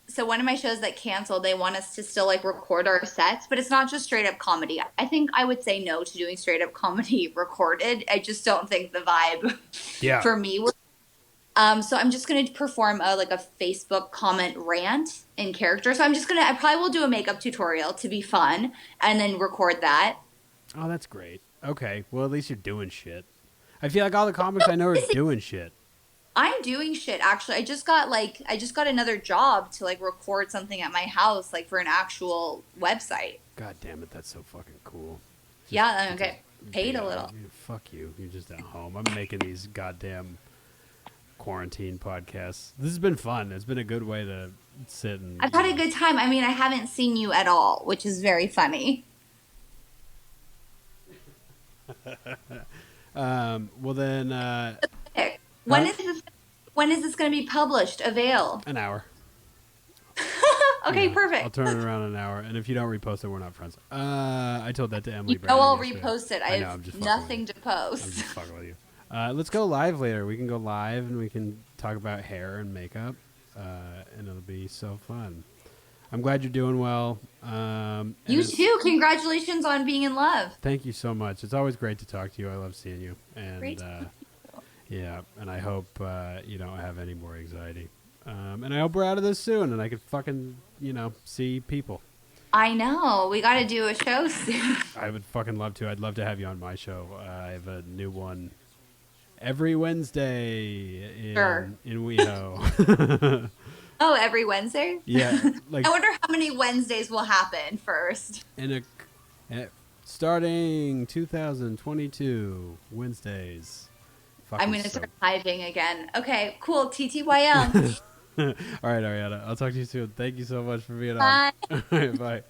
S2: So one of my shows that canceled, they want us to still like record our sets, but it's not just straight up comedy. I think I would say no to doing straight up comedy recorded. I just don't think the vibe
S1: Yeah.
S2: for me was. So I'm just gonna perform a Facebook comment rant in character. So I probably will do a makeup tutorial to be fun, and then record that.
S1: Oh, that's great. Okay, well at least you're doing shit. I feel like all the comics I know are doing shit.
S2: I'm doing shit actually. I just got another job to like record something at my house, like for an actual website.
S1: God damn it, that's so fucking cool.
S2: Yeah, and I get paid a little.
S1: Fuck you. You're just at home. I'm making these goddamn quarantine podcasts. This has been fun. It's been a good way to sit and.
S2: I've had a good time. I mean, I haven't seen you at all, which is very funny.
S1: Well then.
S2: When is this going to be published? Avail.
S1: An hour.
S2: Okay,
S1: Yeah,
S2: perfect.
S1: I'll turn it around in an hour, and if you don't repost it, we're not friends. I told that to Emily.
S2: You know
S1: Brandon
S2: I'll
S1: yesterday.
S2: repost it. I
S1: know,
S2: have
S1: I'm just fucking
S2: nothing
S1: with
S2: to
S1: you.
S2: post.
S1: I'm just fucking with you. Let's go live later. We can go live, and we can talk about hair and makeup, and it'll be so fun. I'm glad you're doing well. And
S2: You
S1: it's-
S2: too. Congratulations on being in love.
S1: Thank you so much. It's always great to talk to you. I love seeing you. And
S2: Great.
S1: yeah, and I hope you don't have any more anxiety. And I hope we're out of this soon, and I can fucking see people.
S2: I know. We got to do a show soon.
S1: I would fucking love to. I'd love to have you on my show. I have a new one every Wednesday in WeHo.
S2: Oh, every Wednesday?
S1: Yeah, like
S2: I wonder how many Wednesdays will happen first.
S1: starting 2022 Wednesdays.
S2: I'm going to
S1: Fucking
S2: start hiving again. Okay, cool. TTYM.
S1: All right, Ariana. I'll talk to you soon. Thank you so much for being
S2: Bye.
S1: on. All right, bye.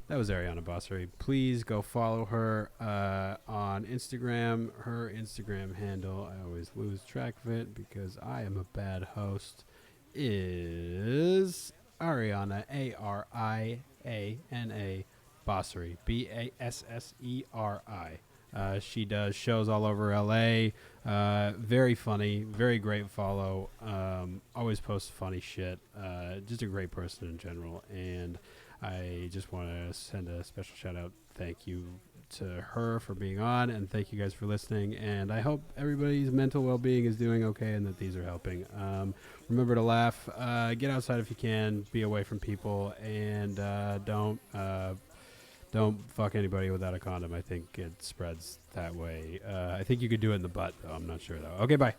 S1: That was Ariana Bossary. Please go follow her on Instagram. Her Instagram handle, I always lose track of it because I am a bad host, is Ariana, Ariana Bossary, Basseri. She does shows all over LA. Very funny, very great follow. Always posts funny shit. Just a great person in general. And I just want to send a special shout out. Thank you to her for being on, and thank you guys for listening. And I hope everybody's mental well-being is doing okay and that these are helping. Remember to laugh. Get outside if you can. Be away from people, and don't fuck anybody without a condom. I think it spreads that way. I think you could do it in the butt, though. I'm not sure, though. Okay, bye.